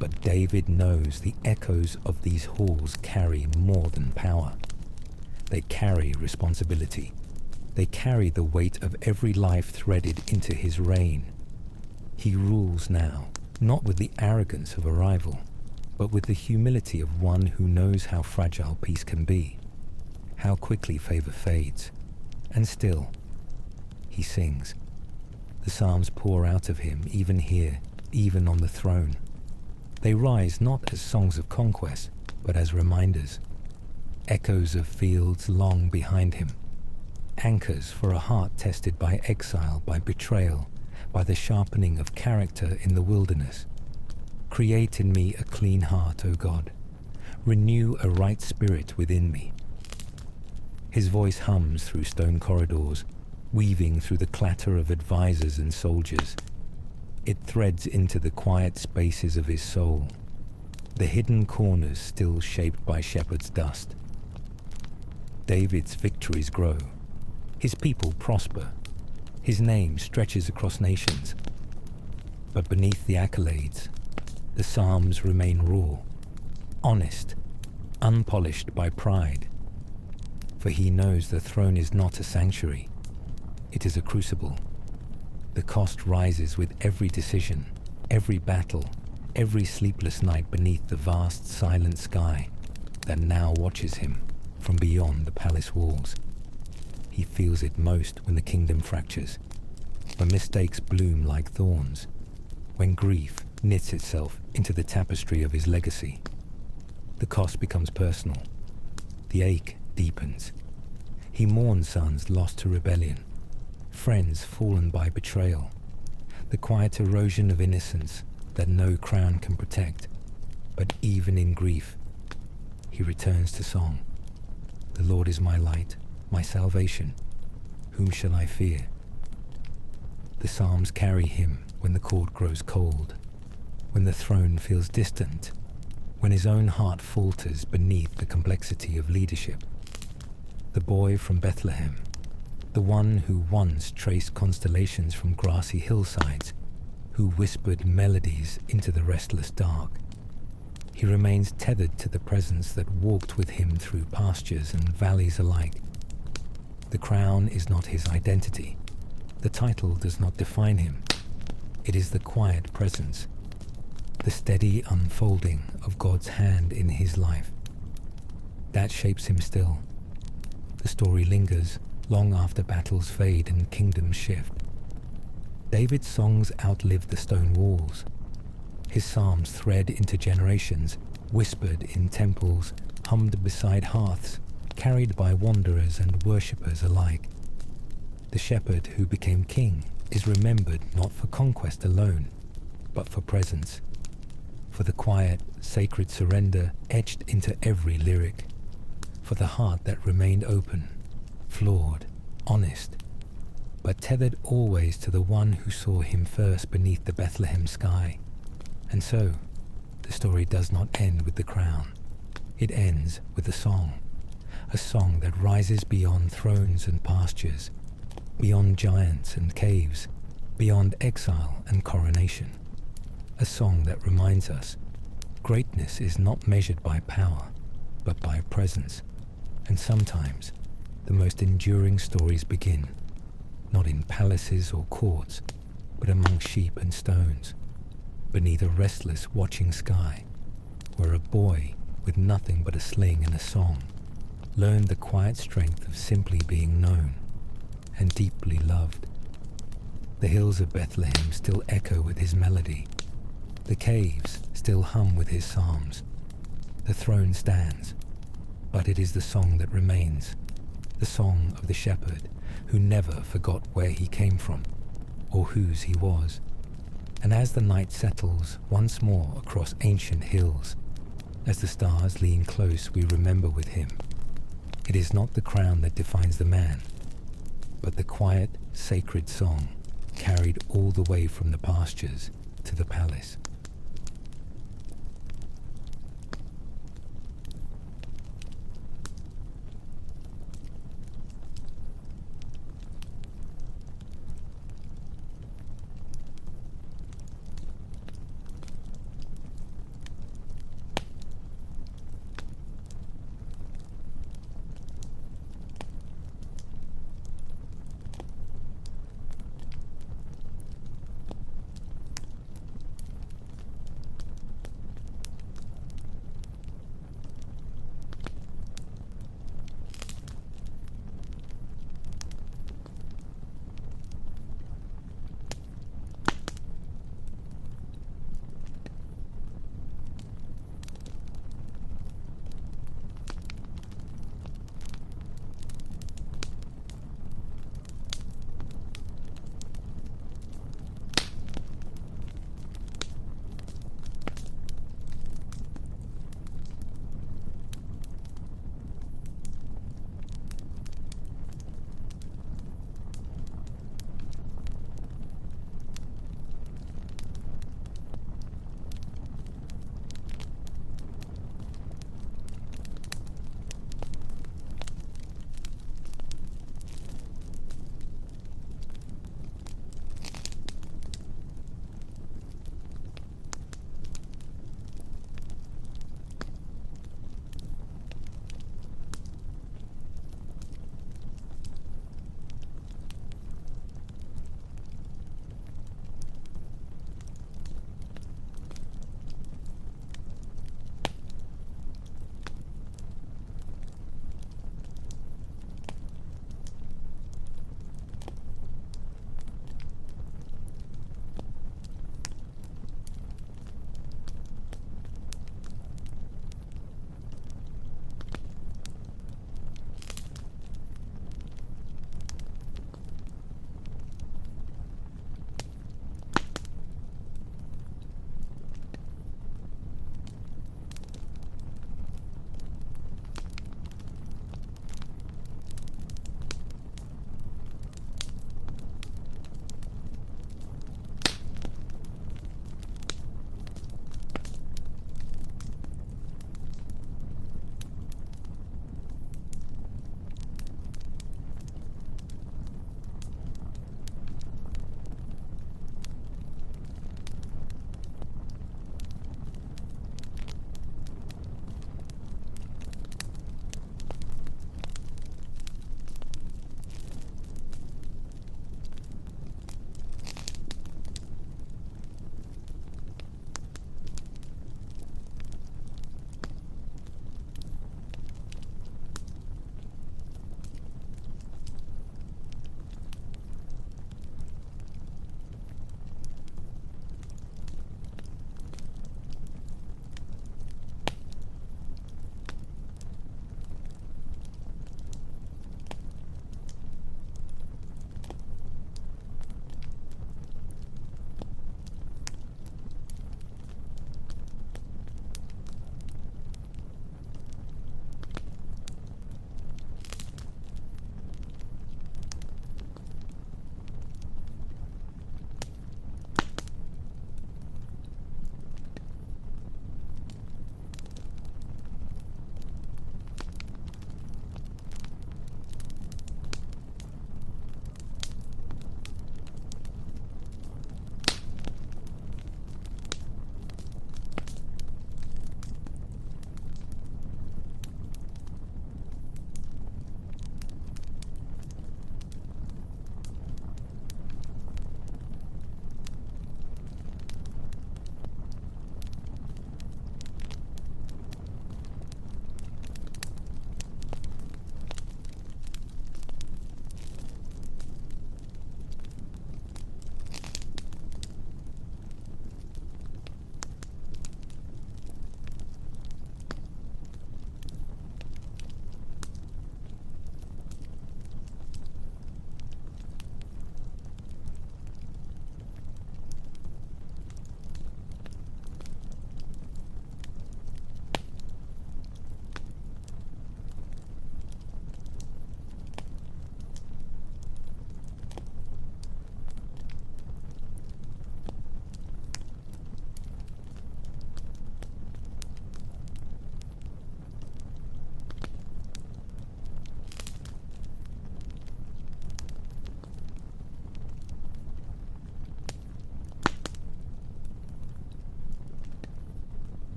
But David knows the echoes of these halls carry more than power. They carry responsibility. They carry the weight of every life threaded into his reign. He rules now, not with the arrogance of a rival, but with the humility of one who knows how fragile peace can be, how quickly favor fades. And still, he sings. The psalms pour out of him, even here, even on the throne. They rise not as songs of conquest, but as reminders, echoes of fields long behind him, anchors for a heart tested by exile, by betrayal, by the sharpening of character in the wilderness. Create in me a clean heart, O God. Renew a right spirit within me. His voice hums through stone corridors, weaving through the clatter of advisors and soldiers. It threads into the quiet spaces of his soul, the hidden corners still shaped by shepherd's dust. David's victories grow. His people prosper. His name stretches across nations. But beneath the accolades, the psalms remain raw, honest, unpolished by pride. For he knows the throne is not a sanctuary. It is a crucible. The cost rises with every decision, every battle, every sleepless night beneath the vast silent sky that now watches him from beyond the palace walls. He feels it most when the kingdom fractures, when mistakes bloom like thorns, when grief knits itself into the tapestry of his legacy. The cost becomes personal. The ache deepens. He mourns sons lost to rebellion, friends fallen by betrayal, the quiet erosion of innocence that no crown can protect. But even in grief, he returns to song. The Lord is my light, my salvation. Whom shall I fear? The psalms carry him when the court grows cold, when the throne feels distant, when his own heart falters beneath the complexity of leadership. The boy from Bethlehem, the one who once traced constellations from grassy hillsides, who whispered melodies into the restless dark. He remains tethered to the presence that walked with him through pastures and valleys alike. The crown is not his identity. The title does not define him. It is the quiet presence, the steady unfolding of God's hand in his life. That shapes him still. The story lingers long after battles fade and kingdoms shift. David's songs outlive the stone walls. His psalms thread into generations, whispered in temples, hummed beside hearths, carried by wanderers and worshippers alike. The shepherd who became king is remembered not for conquest alone, but for presence, for the quiet, sacred surrender etched into every lyric, for the heart that remained open, flawed, honest, but tethered always to the one who saw him first beneath the Bethlehem sky. And so, the story does not end with the crown. It ends with a song that rises beyond thrones and pastures, beyond giants and caves, beyond exile and coronation. A song that reminds us greatness is not measured by power, but by presence. And sometimes, the most enduring stories begin, not in palaces or courts, but among sheep and stones, beneath a restless watching sky, where a boy with nothing but a sling and a song learned the quiet strength of simply being known and deeply loved. The hills of Bethlehem still echo with his melody. The caves still hum with his psalms. The throne stands, but it is the song that remains, the song of the shepherd who never forgot where he came from or whose he was. And as the night settles once more across ancient hills, as the stars lean close we remember with him, it is not the crown that defines the man, but the quiet, sacred song carried all the way from the pastures to the palace.